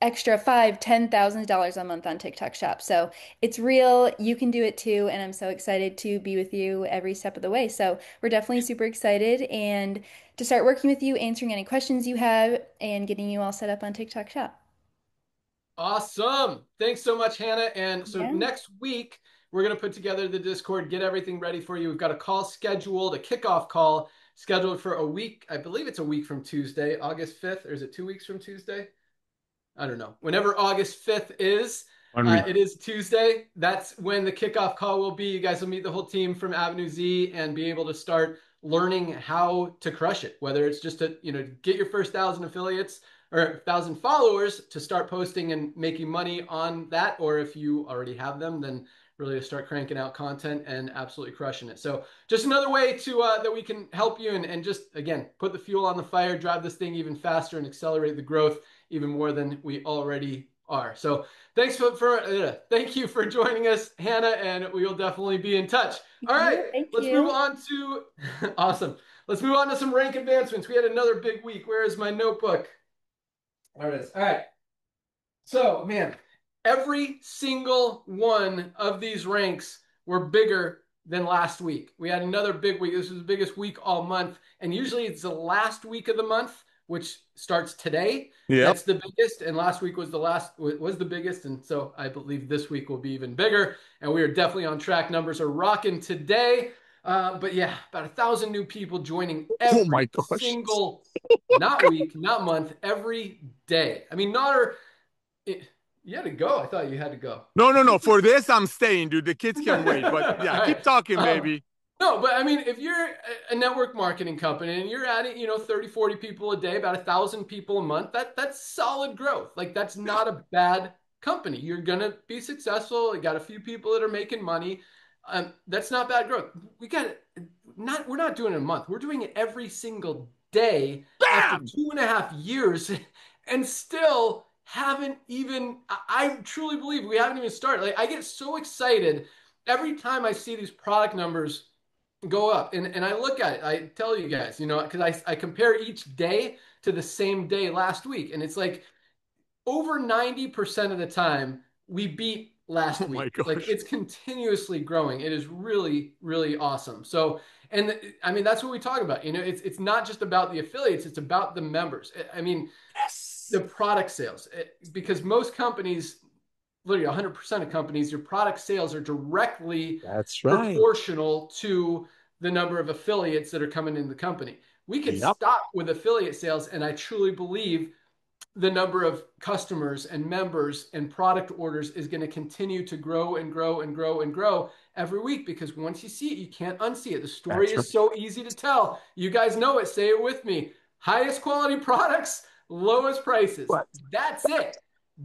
Speaker 5: extra $5,000-$10,000 a month on TikTok Shop. So it's real. You can do it too, and I'm so excited to be with you every step of the way. So we're definitely super excited and to start working with you, answering any questions you have, and getting you all set up on TikTok Shop.
Speaker 2: Awesome. Thanks so much, Hannah. And so
Speaker 5: Yeah.
Speaker 2: next week, we're going to put together the Discord, get everything ready for you. We've got a call scheduled, a kickoff call scheduled for a week. I believe it's a week from Tuesday, August 5th, or is it 2 weeks from Tuesday? I don't know. Whenever August 5th is, it is Tuesday. That's when the kickoff call will be. You guys will meet the whole team from Avenue Z and be able to start learning how to crush it, whether it's just to, you know, get your first 1,000 affiliates or 1,000 followers to start posting and making money on that. Or if you already have them, then really to start cranking out content and absolutely crushing it. So just another way to that we can help you and just, again, put the fuel on the fire, drive this thing even faster and accelerate the growth even more than we already are. So thank you for joining us, Hannah, and we will definitely be in touch. All right, let's move on to awesome. Let's move on to some rank advancements. We had another big week. Where is my notebook? There it is. All right. So, man, every single one of these ranks were bigger than last week. We had another big week. This was the biggest week all month. And usually it's the last week of the month which starts today.
Speaker 1: Yep.
Speaker 2: That's the biggest, and last week was the biggest, and so I believe this week will be even bigger, and we are definitely on track. Numbers are rocking today. But yeah, about 1,000 new people joining every single, not week, not month, every day. I mean, you had to go. I thought you had to go.
Speaker 1: No. For this, I'm staying, dude. The kids can wait. But yeah, keep talking, baby.
Speaker 2: No, but I mean, if you're a network marketing company and you're adding, 30, 40 people a day, about 1,000 people a month, that's solid growth. Like, that's not a bad company. You're going to be successful. You got a few people that are making money. That's not bad growth. We're not doing it a month. We're doing it every single day after 2.5 years, and still haven't even, I truly believe we haven't even started. Like, I get so excited every time I see these product numbers go up, and I look at it. I tell you guys, because I compare each day to the same day last week, and it's like over 90% of the time we beat last week. Like, it's continuously growing. It is really, really awesome. So, and I mean, that's what we talk about. It's not just about the affiliates, it's about the members. I mean, the product sales, because most companies, literally 100% of companies, your product sales are directly proportional to the number of affiliates that are coming into the company. We could stop with affiliate sales, and I truly believe the number of customers and members and product orders is going to continue to grow and grow and grow and grow every week, because once you see it, you can't unsee it. The story is so easy to tell. You guys know it. Say it with me. Highest quality products, lowest prices. That's it.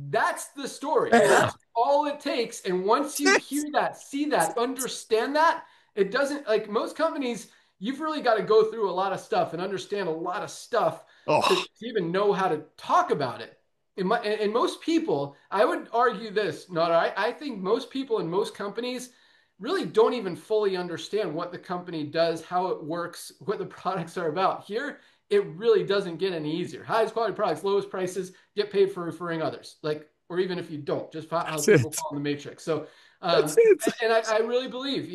Speaker 2: That's the story. That's all it takes. And once you hear that, see that, understand that, it doesn't, like most companies, you've really got to go through a lot of stuff and understand a lot of stuff to even know how to talk about it. And most people, I would argue this, I think most people in most companies really don't even fully understand what the company does, how it works, what the products are about. Here, it really doesn't get any easier. Highest quality products, lowest prices, get paid for referring others. Like, or even if you don't, just how people call in the matrix. So, and I really believe,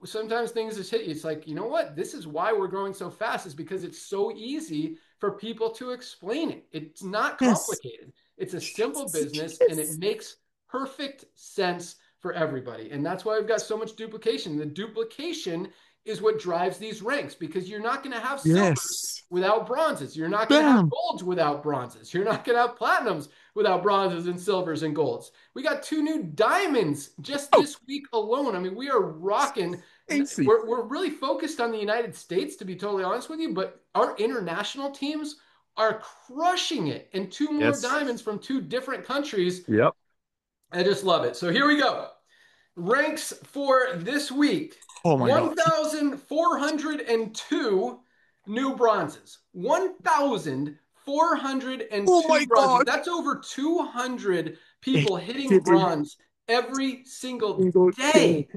Speaker 2: sometimes things just hit you. It's like, you know what? This is why we're growing so fast, is because it's so easy for people to explain it. It's not complicated. It's a simple business, and it makes perfect sense for everybody. And that's why we've got so much duplication. The duplication is what drives these ranks, because you're not going to have silvers without bronzes. You're not going to have golds without bronzes. You're not going to have platinums without bronzes and silvers and golds. We got 2 new diamonds just this week alone. I mean, we are rocking. We're really focused on the United States, to be totally honest with you, but our international teams are crushing it. And 2 more diamonds from 2 different countries.
Speaker 1: Yep.
Speaker 2: I just love it. So here we go. Ranks for this week. 1,402 new bronzes. 1,402 bronzes. That's over 200 people hitting bronze every single day.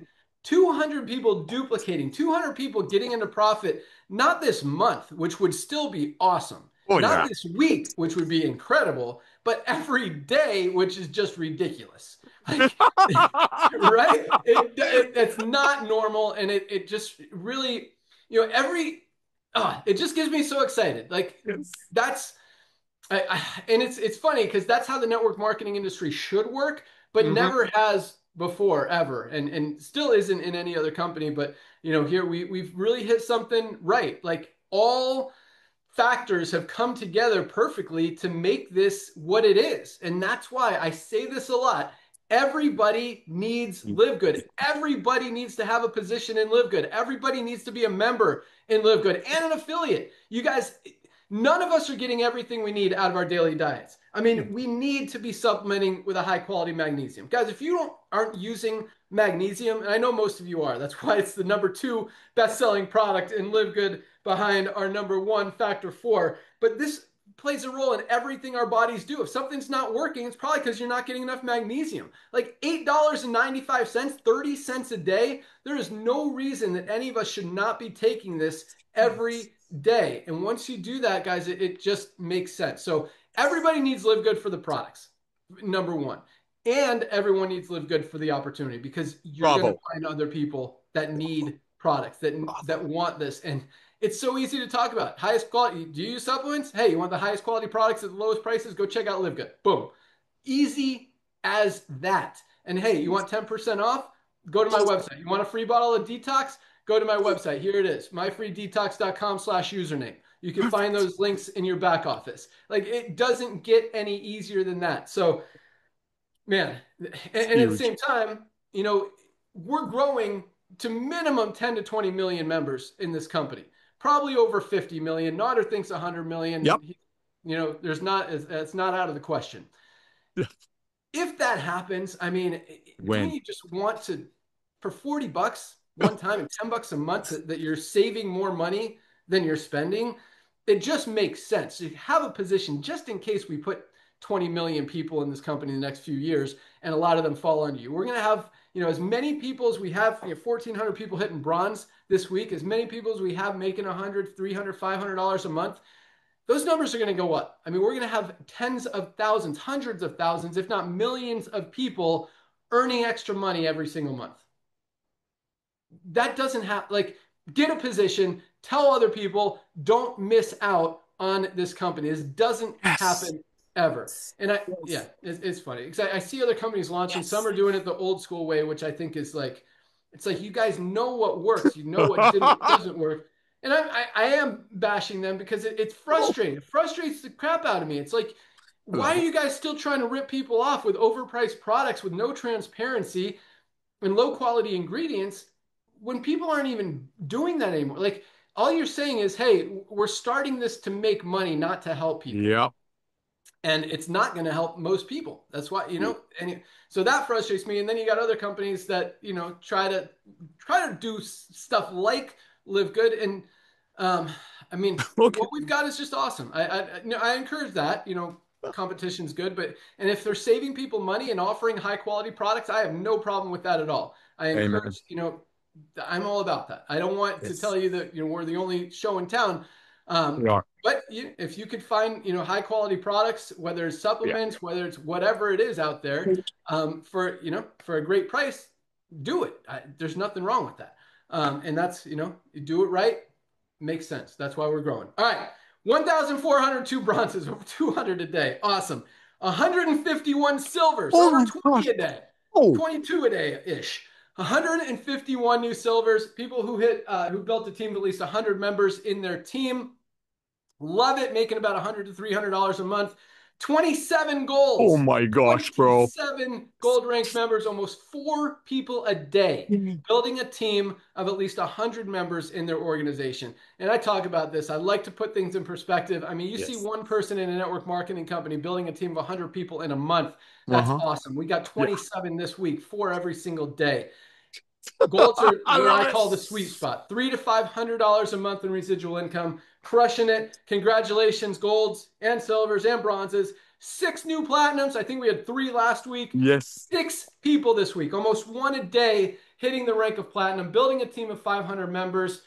Speaker 2: 200 people duplicating, 200 people getting into profit, not this month, which would still be awesome. Not this week, which would be incredible, but every day, which is just ridiculous. Like, right? It's not normal, and it just really, it just gives me so excited. Like, that's, and it's funny because that's how the network marketing industry should work, but never has before, ever, and still isn't in any other company. But here we've really hit something right. Like, all factors have come together perfectly to make this what it is. And that's why I say this a lot. Everybody needs LiveGood. Everybody needs to have a position in LiveGood. Everybody needs to be a member in LiveGood and an affiliate. You guys, none of us are getting everything we need out of our daily diets. I mean, we need to be supplementing with a high quality magnesium. Guys, if you aren't using magnesium, and I know most of you are, that's why it's the #2 best-selling product in LiveGood behind our #1 Factor 4. But this plays a role in everything our bodies do. If something's not working, it's probably because you're not getting enough magnesium. Like $8.95, 30 cents a day. There is no reason that any of us should not be taking this every day. And once you do that, guys, it just makes sense. So everybody needs LiveGood for the products, #1. And everyone needs LiveGood for the opportunity, because you're going to find other people that need products, that want this. And It's so easy to talk about. Highest quality. Do you use supplements? Hey, you want the highest quality products at the lowest prices? Go check out LiveGood. Boom. Easy as that. And hey, you want 10% off? Go to my website. You want a free bottle of detox? Go to my website. Here it is, myfreedetox.com/username. You can find those links in your back office. Like, it doesn't get any easier than that. So, man, and at the same time, you know, we're growing to minimum 10 to 20 million members in this company. Probably over 50 million. Nader thinks 100 million.
Speaker 1: Yep.
Speaker 2: You know, it's not out of the question. If that happens, I mean, don't you just want to, for $40 one time and $10 a month, that you're saving more money than you're spending? It just makes sense. You have a position just in case we put 20 million people in this company in the next few years, and a lot of them fall under you. We're going to have, you know, as many people as we have, 1,400 people hitting bronze this week, as many people as we have making $100, $300, $500 a month. Those numbers are going to go up. I mean, we're going to have tens of thousands, hundreds of thousands, if not millions of people earning extra money every single month. That doesn't have, like, get a position, tell other people, don't miss out on this company. This doesn't happen ever. And it's funny because I see other companies launching. Some are doing it the old school way, which I think is like, it's like, you guys know what works, you know what doesn't work. And I am bashing them because it's frustrating. It frustrates the crap out of me. It's like, why are you guys still trying to rip people off with overpriced products with no transparency and low quality ingredients when people aren't even doing that anymore? Like, all you're saying is, hey, we're starting this to make money, not to help people.
Speaker 1: Yep.
Speaker 2: And it's not going to help most people. That's why, you know, so that frustrates me. And then you got other companies that, you know, try to do stuff like LiveGood. And I mean, what we've got is just awesome. I encourage that. You know, competition's good, and if they're saving people money and offering high quality products, I have no problem with that at all. I encourage, you know, I'm all about that. I don't want to tell you that, you know, we're the only show in town. But if you could find, you know, high quality products, whether it's supplements, whether it's whatever it is out there, for, you know, for a great price, do it. There's nothing wrong with that. And that's, you know, you do it right, makes sense. That's why we're growing. All right. 1,402 bronzes, over 200 a day. Awesome. 151 silvers, over 20 a day. 22 a day-ish. 151 new silvers. People who built a team of at least 100 members in their team. Love it. Making about $100 to $300 a month. 27 golds.
Speaker 1: Oh my gosh, bro.
Speaker 2: 27 gold ranked members, almost 4 people a day, building a team of at least 100 members in their organization. And I talk about this. I like to put things in perspective. I mean, you see one person in a network marketing company building a team of 100 people in a month. That's awesome. We got 27 this week, 4 every single day. Golds are what I call the sweet spot. $300 to $500 a month in residual income. Crushing it. Congratulations, golds and silvers and bronzes. 6 new platinums. I think we had 3 last week.
Speaker 1: Yes.
Speaker 2: 6 people this week, almost 1 a day, hitting the rank of platinum, building a team of 500 members,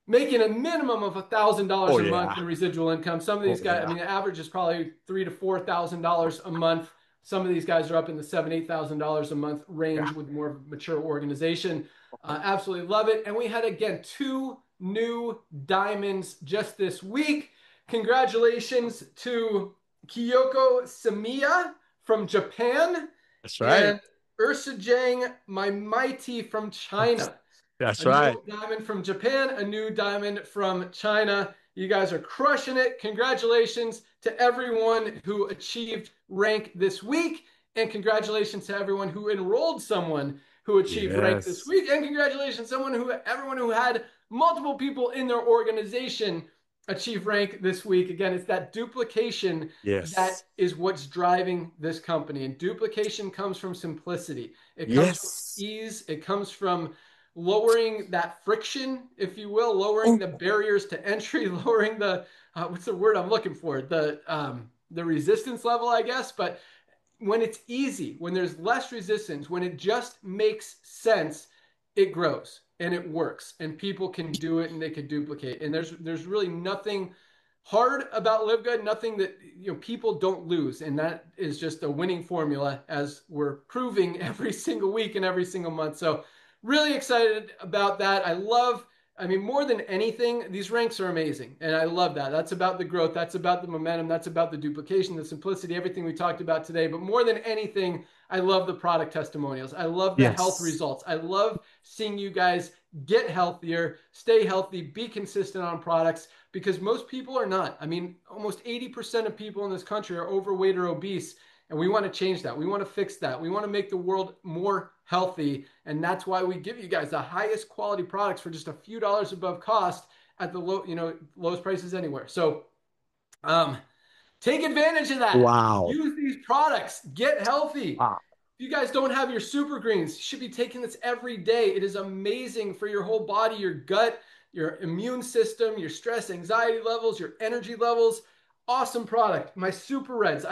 Speaker 2: making a minimum of $1,000 a month in residual income. Some of these guys, I mean, the average is probably $3,000 to $4,000 a month. Some of these guys are up in the $7,000 to $8,000 a month range with more of a mature organization. Absolutely love it. And we had, again, 2 new diamonds just this week. Congratulations to Kyoko Samiya from Japan.
Speaker 1: That's right.
Speaker 2: And Ursajang Maimighty from China.
Speaker 1: That's right.
Speaker 2: A new diamond from Japan, a new diamond from China. You guys are crushing it. Congratulations to everyone who achieved rank this week. And congratulations to everyone who enrolled someone who achieved rank this week. And congratulations to everyone who had multiple people in their organization achieve rank this week. Again, it's that duplication that is what's driving this company. And duplication comes from simplicity. It comes from ease. It comes from lowering that friction, if you will, lowering the barriers to entry, lowering the, what's the word I'm looking for? The resistance level, I guess. But when it's easy, when there's less resistance, when it just makes sense, it grows and it works and people can do it and they can duplicate. And there's really nothing hard about LiveGood, nothing that, you know, people don't lose. And that is just a winning formula, as we're proving every single week and every single month. So really excited about that. I love I mean, more than anything, these ranks are amazing. And I love that. That's about the growth. That's about the momentum. That's about the duplication, the simplicity, everything we talked about today. But more than anything, I love the product testimonials. I love the health results. I love seeing you guys get healthier, stay healthy, be consistent on products, because most people are not. I mean, almost 80% of people in this country are overweight or obese. And we want to change that. We want to fix that. We want to make the world more healthy. And that's why we give you guys the highest quality products for just a few dollars above cost at the lowest prices anywhere. So take advantage of that.
Speaker 1: Wow.
Speaker 2: Use these products. Get healthy.
Speaker 1: Wow.
Speaker 2: If you guys don't have your super greens, you should be taking this every day. It is amazing for your whole body, your gut, your immune system, your stress, anxiety levels, your energy levels. Awesome product. My super reds.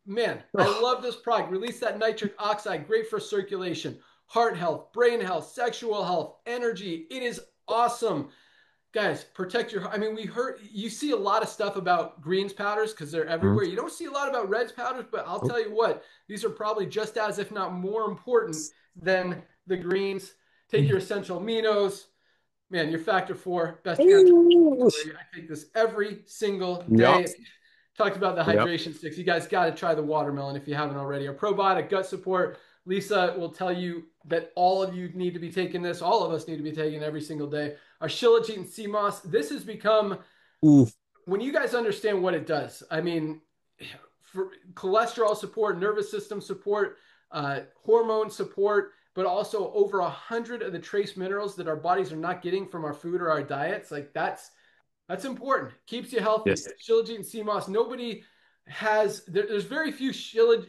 Speaker 2: Man, I love this product. Release that nitric oxide, great for circulation, heart health, brain health, sexual health, energy. It is awesome. Guys, protect your, I mean, you see a lot of stuff about greens powders because they're everywhere. You don't see a lot about reds powders, but I'll tell you what, these are probably just as, if not more important than the greens. Take your essential aminos. Man, your factor 4, best I take this every single day.
Speaker 1: Yep.
Speaker 2: Talked about the hydration sticks. You guys got to try the watermelon if you haven't already. Our probiotic gut support. Lisa will tell you that all of you need to be taking this. All of us need to be taking it every single day. Our Shilajit and sea moss. This has become, when you guys understand what it does, I mean, for cholesterol support, nervous system support, hormone support, but also over 100 of the trace minerals that our bodies are not getting from our food or our diets. Like that's important. Keeps you healthy.
Speaker 1: Yes.
Speaker 2: Shilajit and sea moss. Nobody has, there's very few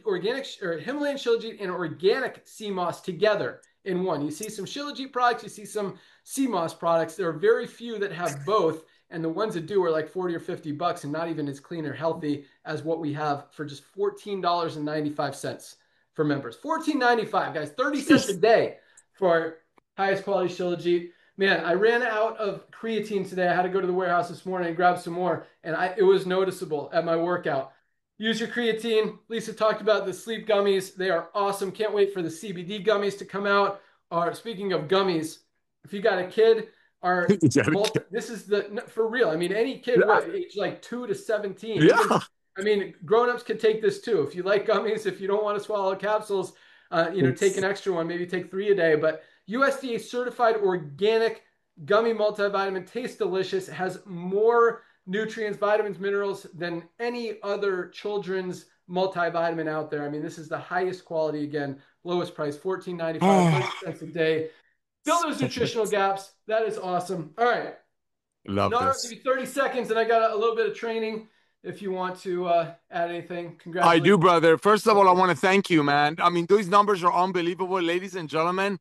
Speaker 2: organic or Himalayan Shilajit and organic sea moss together in one. You see some Shilajit products, you see some sea moss products. There are very few that have both. And the ones that do are like 40 or 50 bucks and not even as clean or healthy as what we have for just $14.95 for members. $14.95, guys, 30 cents a day for highest quality Shilajit. Man, I ran out of creatine today. I had to go to the warehouse this morning and grab some more, and it was noticeable at my workout. Use your creatine. Lisa talked about the sleep gummies. They are awesome. Can't wait for the CBD gummies to come out. Speaking of gummies, if you got a kid, this is for real. I mean, any kid, age like 2 to 17.
Speaker 1: Yeah.
Speaker 2: Even, I mean, grown-ups could take this too. If you like gummies, if you don't want to swallow capsules, take an extra one, maybe take 3 a day. But USDA certified organic gummy multivitamin, tastes delicious, has more nutrients, vitamins, minerals than any other children's multivitamin out there. I mean, this is the highest quality, again, lowest price, $14.95, 30 cents a day. Fill those nutritional gaps. That is awesome. All right.
Speaker 1: Love
Speaker 2: Nara,
Speaker 1: this.
Speaker 2: give you 30 seconds, and I got a little bit of training if you want to add anything. Congratulations.
Speaker 1: I do, brother. First of all, I want to thank you, man. I mean, those numbers are unbelievable. Ladies and gentlemen,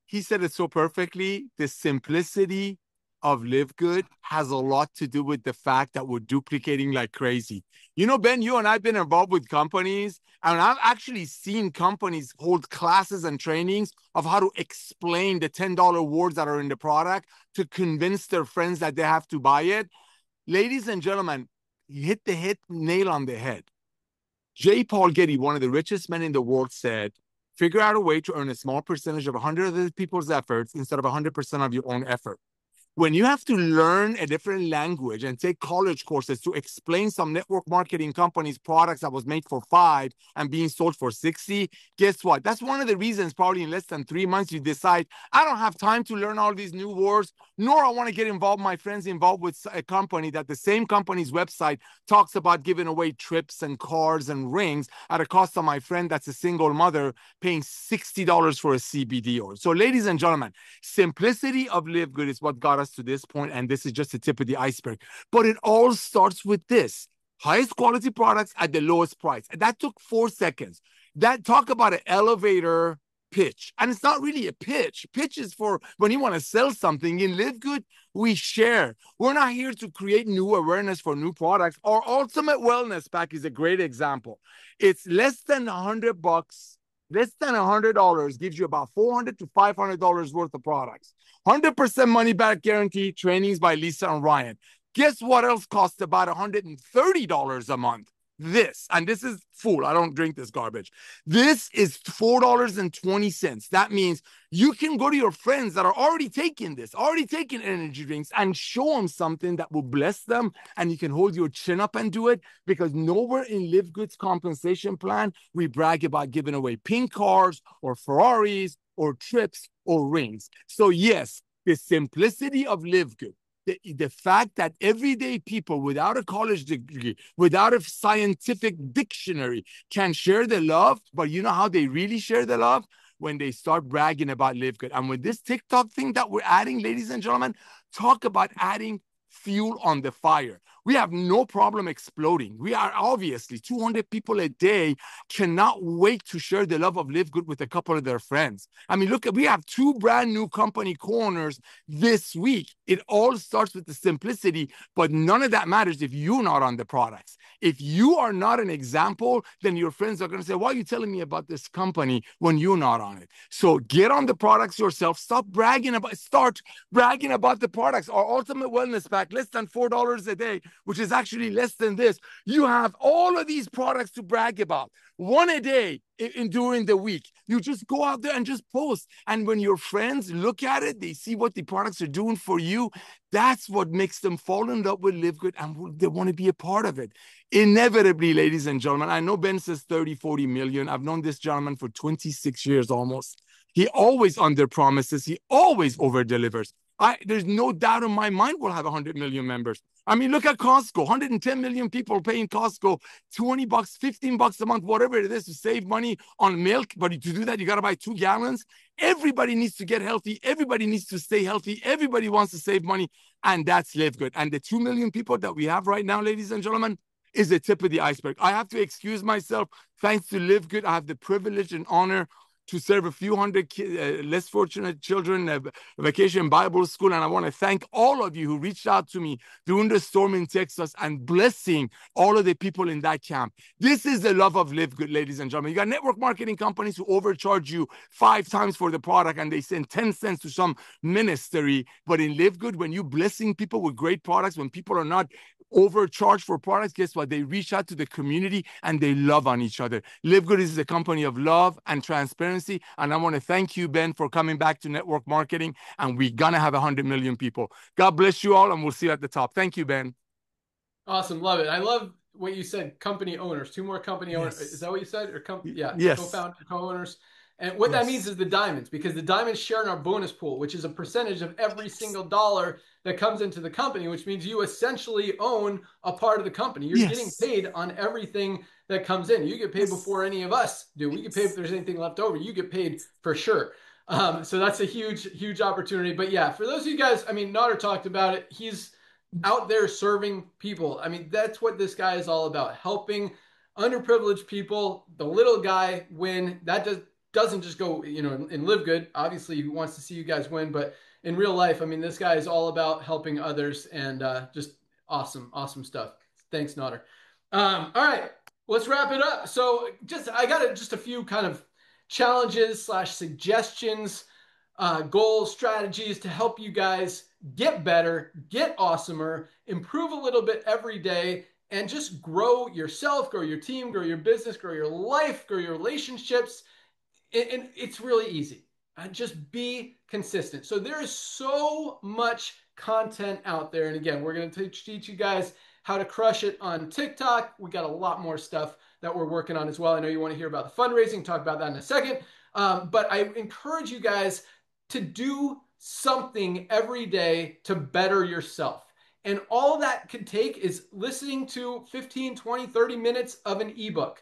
Speaker 1: he said it so perfectly. The simplicity of LiveGood has a lot to do with the fact that we're duplicating like crazy. You know, Ben, you and I have been involved with companies, and I've actually seen companies hold classes and trainings of how to explain the $10 words that are in the product to convince their friends that they have to buy it. Ladies and gentlemen, you hit the nail on the head. J. Paul Getty, one of the richest men in the world, said, figure out a way to earn a small percentage of 100 other people's efforts instead of 100% of your own effort. When you have to learn a different language and take college courses to explain some network marketing company's products that was made for $5 and being sold for $60, guess what? That's one of the reasons probably in less than 3 months you decide, I don't have time to learn all these new words, nor I want to get my friends involved with a company that the same company's website talks about giving away trips and cars and rings at a cost of my friend that's a single mother paying $60 for a CBD oil. So ladies and gentlemen, simplicity of LiveGood is what got us to this point, and this is just the tip of the iceberg. But it all starts with this: highest quality products at the lowest price. And that took 4 seconds. That talk about an elevator pitch. And it's not really a pitch. Pitch is for when you want to sell something. In LiveGood, we share. We're not here to create new awareness for new products. Our Ultimate Wellness Pack is a great example. It's less than $100. Less than $100 gives you about $400 to $500 worth of products. 100% money back guarantee, trainings by Lisa and Ryan. Guess what else costs about $130 a month? this, and this is full, I don't drink this garbage. This is $4.20. That means you can go to your friends that are already taking energy drinks, and show them something that will bless them, and you can hold your chin up and do it, because nowhere in LiveGood's compensation plan we brag about giving away pink cars or Ferraris or trips or rings. So yes, the simplicity of LiveGood, the fact that everyday people without a college degree, without a scientific dictionary, can share the love, but you know how they really share the love? When they start bragging about LiveGood. And with this TikTok thing that we're adding, ladies and gentlemen, talk about adding fuel on the fire. We have no problem exploding. We are obviously 200 people a day cannot wait to share the love of LiveGood with a couple of their friends. I mean, look, we have 2 brand new company corners this week. It all starts with the simplicity, but none of that matters if you're not on the products. If you are not an example, then your friends are going to say, why are you telling me about this company when you're not on it? So get on the products yourself. Start bragging about the products. Our Ultimate Wellness Pack, less than $4 a day, which is actually less than this. You have all of these products to brag about. One a day during the week. You just go out there and just post. And when your friends look at it, they see what the products are doing for you. That's what makes them fall in love with LiveGood, and they want to be a part of it. Inevitably, ladies and gentlemen, I know Ben says 30, 40 million. I've known this gentleman for 26 years almost. He always under promises. He always over delivers. There's no doubt in my mind we'll have 100 million members. I mean, look at Costco, 110 million people paying Costco $20, $15 a month, whatever it is, to save money on milk. But to do that, you got to buy 2 gallons. Everybody needs to get healthy. Everybody needs to stay healthy. Everybody wants to save money. And that's LiveGood. And the 2 million people that we have right now, ladies and gentlemen, is the tip of the iceberg. I have to excuse myself. Thanks to LiveGood, I have the privilege and honor to serve a few hundred less fortunate children at Vacation Bible School. And I want to thank all of you who reached out to me during the storm in Texas and blessing all of the people in that camp. This is the love of LiveGood, ladies and gentlemen. You got network marketing companies who overcharge you 5 times for the product, and they send 10 cents to some ministry. But in LiveGood, when you're blessing people with great products, when people are not overcharged for products, guess what? They reach out to the community and they love on each other. LiveGood is a company of love and transparency. And I want to thank you, Ben, for coming back to network marketing. And we're going to have 100 million people. God bless you all. And we'll see you at the top. Thank you, Ben.
Speaker 2: Awesome. Love it. I love what you said. Company owners, 2 more company owners. Is that what you said? Or yeah.
Speaker 1: Yes.
Speaker 2: Co-founder, co-owners. And what that means is the diamonds, because the diamonds share in our bonus pool, which is a percentage of every single dollar that comes into the company, which means you essentially own a part of the company. You're getting paid on everything that comes in. You get paid before any of us do. We get paid if there's anything left over. You get paid for sure. So that's a huge, huge opportunity. But yeah, for those of you guys, I mean, Nader talked about it. He's out there serving people. I mean, that's what this guy is all about, helping underprivileged people, the little guy win. That doesn't just go, in LiveGood. Obviously, he wants to see you guys win, but in real life, I mean, this guy is all about helping others, and just awesome, awesome stuff. Thanks, Nader. All right, let's wrap it up. So I got just a few kind of challenges / suggestions, goals, strategies to help you guys get better, get awesomer, improve a little bit every day, and just grow yourself, grow your team, grow your business, grow your life, grow your relationships. And it's really easy. Just be consistent. So there is so much content out there. And again, we're going to teach you guys how to crush it on TikTok. We got a lot more stuff that we're working on as well. I know you want to hear about the fundraising, talk about that in a second. But I encourage you guys to do something every day to better yourself. And all that could take is listening to 15, 20, 30 minutes of an ebook.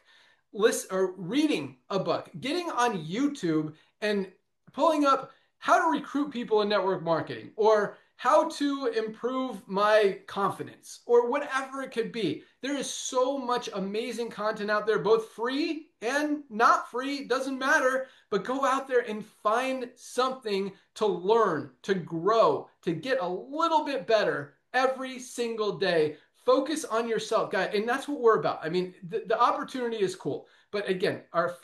Speaker 2: Or reading a book, getting on YouTube and pulling up how to recruit people in network marketing, or how to improve my confidence, or whatever it could be. There is so much amazing content out there, both free and not free, doesn't matter, but go out there and find something to learn, to grow, to get a little bit better every single day. Focus on yourself, guys, and that's what we're about. I mean, the opportunity is cool, but again, our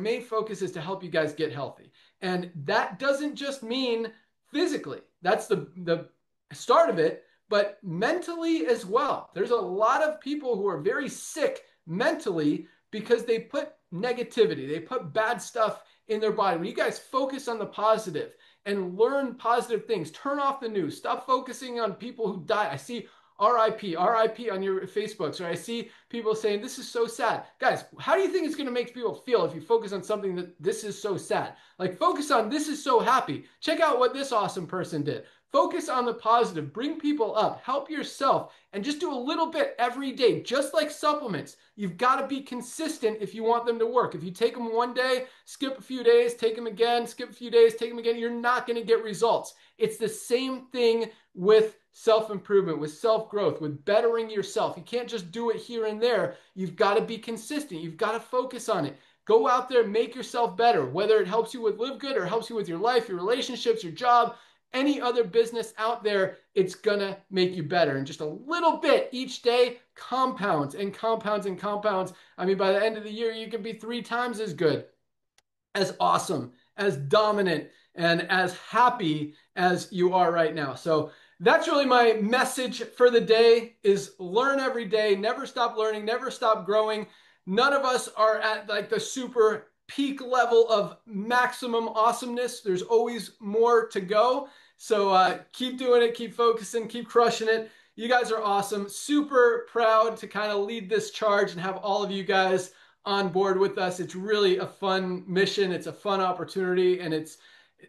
Speaker 2: main focus is to help you guys get healthy. And that doesn't just mean physically. That's the start of it, but mentally as well. There's a lot of people who are very sick mentally because they put negativity, they put bad stuff in their body. When you guys focus on the positive and learn positive things, turn off the news, stop focusing on people who die. I see RIP on your Facebooks, or I see people saying, this is so sad. Guys, how do you think it's going to make people feel if you focus on something that this is so sad? Like, focus on this is so happy. Check out what this awesome person did. Focus on the positive, bring people up, help yourself, and just do a little bit every day, just like supplements. You've got to be consistent if you want them to work. If you take them one day, skip a few days, take them again, skip a few days, take them again, you're not going to get results. It's the same thing with self-improvement, with self-growth, with bettering yourself. You can't just do it here and there. You've got to be consistent. You've got to focus on it. Go out there, make yourself better, whether it helps you with LiveGood or helps you with your life, your relationships, your job, any other business out there, it's gonna make you better. And just a little bit each day compounds and compounds and compounds. I mean, by the end of the year, you can be 3 times as good, as awesome, as dominant, and as happy as you are right now. So that's really my message for the day, is learn every day, never stop learning, never stop growing. None of us are at like the super peak level of maximum awesomeness. There's always more to go. So keep doing it, keep focusing, keep crushing it. You guys are awesome. Super proud to kind of lead this charge and have all of you guys on board with us. It's really a fun mission. It's a fun opportunity, and it's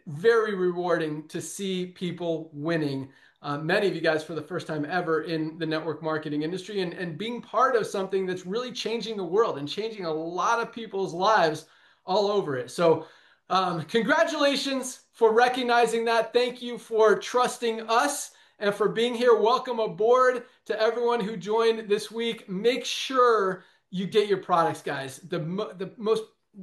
Speaker 2: very rewarding to see people winning. Many of you guys for the first time ever in the network marketing industry, and being part of something that's really changing the world and changing a lot of people's lives all over it. So congratulations for recognizing that. Thank you for trusting us and for being here. Welcome aboard to everyone who joined this week. Make sure you get your products, guys.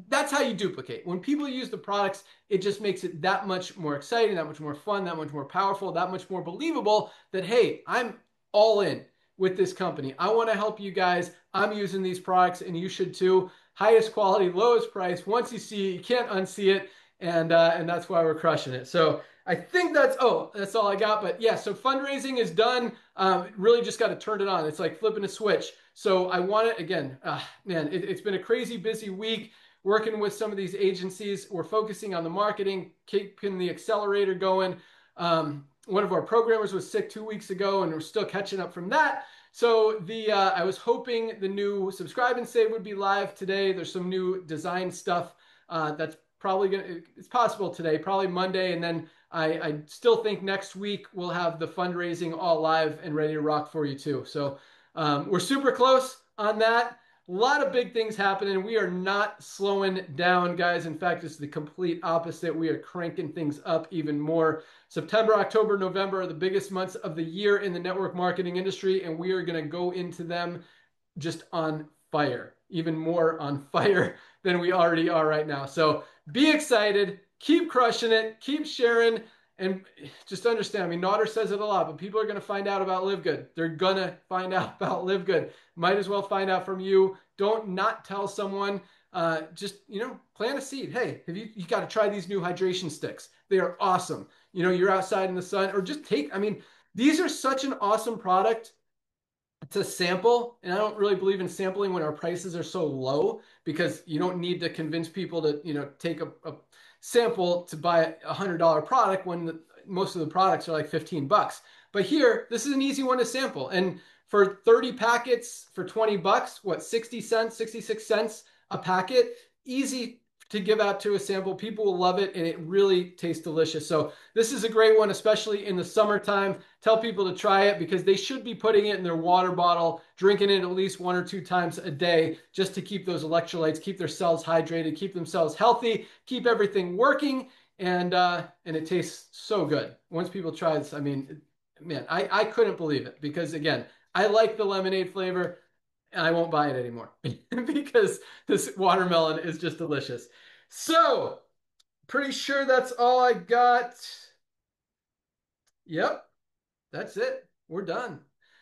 Speaker 2: That's how you duplicate. When people use the products, it just makes it that much more exciting, that much more fun, that much more powerful, that much more believable that, hey, I'm all in with this company. I want to help you guys. I'm using these products and you should too. Highest quality, lowest price. Once you see it, you can't unsee it. And that's why we're crushing it. So I think that's all I got. But yeah, so fundraising is done. Really just got to turn it on. It's like flipping a switch. So I want it again. Man, it's been a crazy busy week working with some of these agencies. We're focusing on the marketing, keeping the accelerator going. One of our programmers was sick 2 weeks ago, and we're still catching up from that. So I was hoping the new Subscribe and Save would be live today. There's some new design stuff that's probably it's possible today, probably Monday. And then I still think next week we'll have the fundraising all live and ready to rock for you too. So we're super close on that. A lot of big things happening. We are not slowing down, guys. In fact, it's the complete opposite. We are cranking things up even more. September, October, November are the biggest months of the year in the network marketing industry, and we are going to go into them just on fire, even more on fire than we already are right now. So be excited, keep crushing it, keep sharing, and just understand, I mean, Naughter says it a lot, but people are going to find out about LiveGood. They're going to find out about LiveGood. Might as well find out from you. Don't not tell someone. Just, plant a seed. Hey, you got to try these new hydration sticks. They are awesome. You're outside in the sun, or just these are such an awesome product to sample. And I don't really believe in sampling when our prices are so low, because you don't need to convince people to, take a sample to buy a $100 product when most of the products are like 15 bucks. But here, this is an easy one to sample. And for 30 packets for 20 bucks, 60 cents, 66 cents a packet, easy to give out to a sample. People will love it, and it really tastes delicious. So this is a great one, especially in the summertime. Tell people to try it, because they should be putting it in their water bottle, drinking it at least 1 or 2 times a day, just to keep those electrolytes, keep their cells hydrated, keep themselves healthy, keep everything working, and it tastes so good. Once people try this, I mean, man, I couldn't believe it, because again, I like the lemonade flavor. And I won't buy it anymore because this watermelon is just delicious. So, pretty sure that's all I got. Yep, that's it. We're done.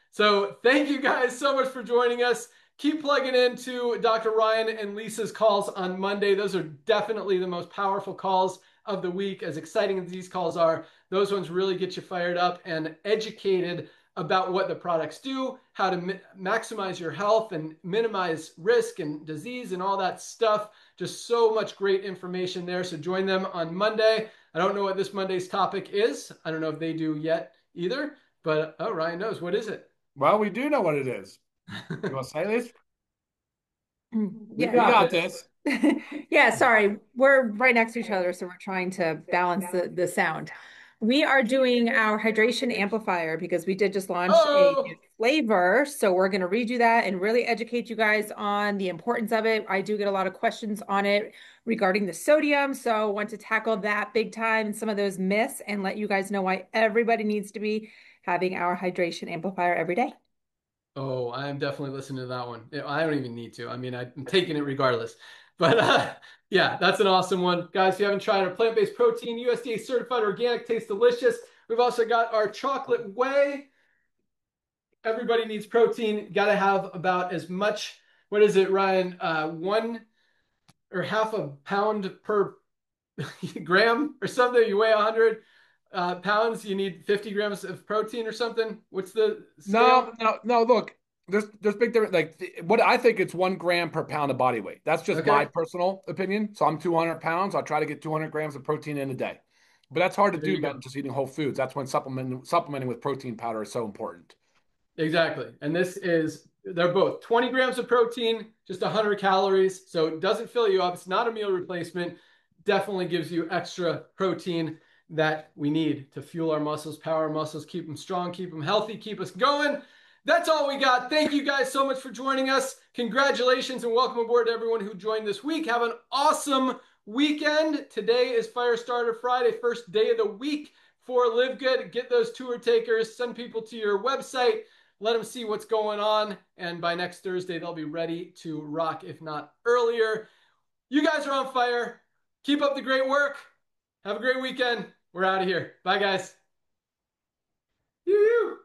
Speaker 2: So, thank you guys so much for joining us. Keep plugging into Dr. Ryan and Lisa's calls on Monday. Those are definitely the most powerful calls of the week. As exciting as these calls are, those ones really get you fired up and educated about what the products do, how to maximize your health and minimize risk and disease and all that stuff. Just so much great information there. So join them on Monday. I don't know what this Monday's topic is. I don't know if they do yet either, but oh, Ryan knows. What is it?
Speaker 3: Well, we do know what it is. You want to say this? We
Speaker 4: Yeah.
Speaker 3: got this.
Speaker 4: Yeah, sorry. We're right next to each other, so we're trying to balance the sound. We are doing our hydration amplifier because we did just launch a new flavor. So we're going to redo that and really educate you guys on the importance of it. I do get a lot of questions on it regarding the sodium. So I want to tackle that big time and some of those myths and let you guys know why everybody needs to be having our hydration amplifier every day.
Speaker 2: Oh, I am definitely listening to that one. I don't even need to. I mean, I'm taking it regardless. But yeah, that's an awesome one. Guys, if you haven't tried our plant-based protein, USDA certified organic, tastes delicious. We've also got our chocolate whey. Everybody needs protein. Got to have about as much, what is it, Ryan? 1 or half a pound per gram or something. You weigh 100 pounds, you need 50 grams of protein or something. What's the scale?
Speaker 3: No. Look, there's big difference. Like what I think it's 1 gram per pound of body weight. That's just my personal opinion. So I'm 200 pounds. I'll try to get 200 grams of protein in a day. But that's hard to do, man, just eating whole foods. That's when supplementing with protein powder is so important.
Speaker 2: Exactly. And they're both 20 grams of protein, just 100 calories. So it doesn't fill you up. It's not a meal replacement. Definitely gives you extra protein that we need to fuel our muscles, power our muscles, keep them strong, keep them healthy, keep us going. That's all we got. Thank you guys so much for joining us. Congratulations and welcome aboard to everyone who joined this week. Have an awesome weekend. Today is Firestarter-Friday, first day of the week for LiveGood. Get those tour takers, send people to your website, let them see what's going on. And by next Thursday, they'll be ready to rock, if not earlier. You guys are on fire. Keep up the great work. Have a great weekend. We're out of here. Bye, guys. Yoo-hoo.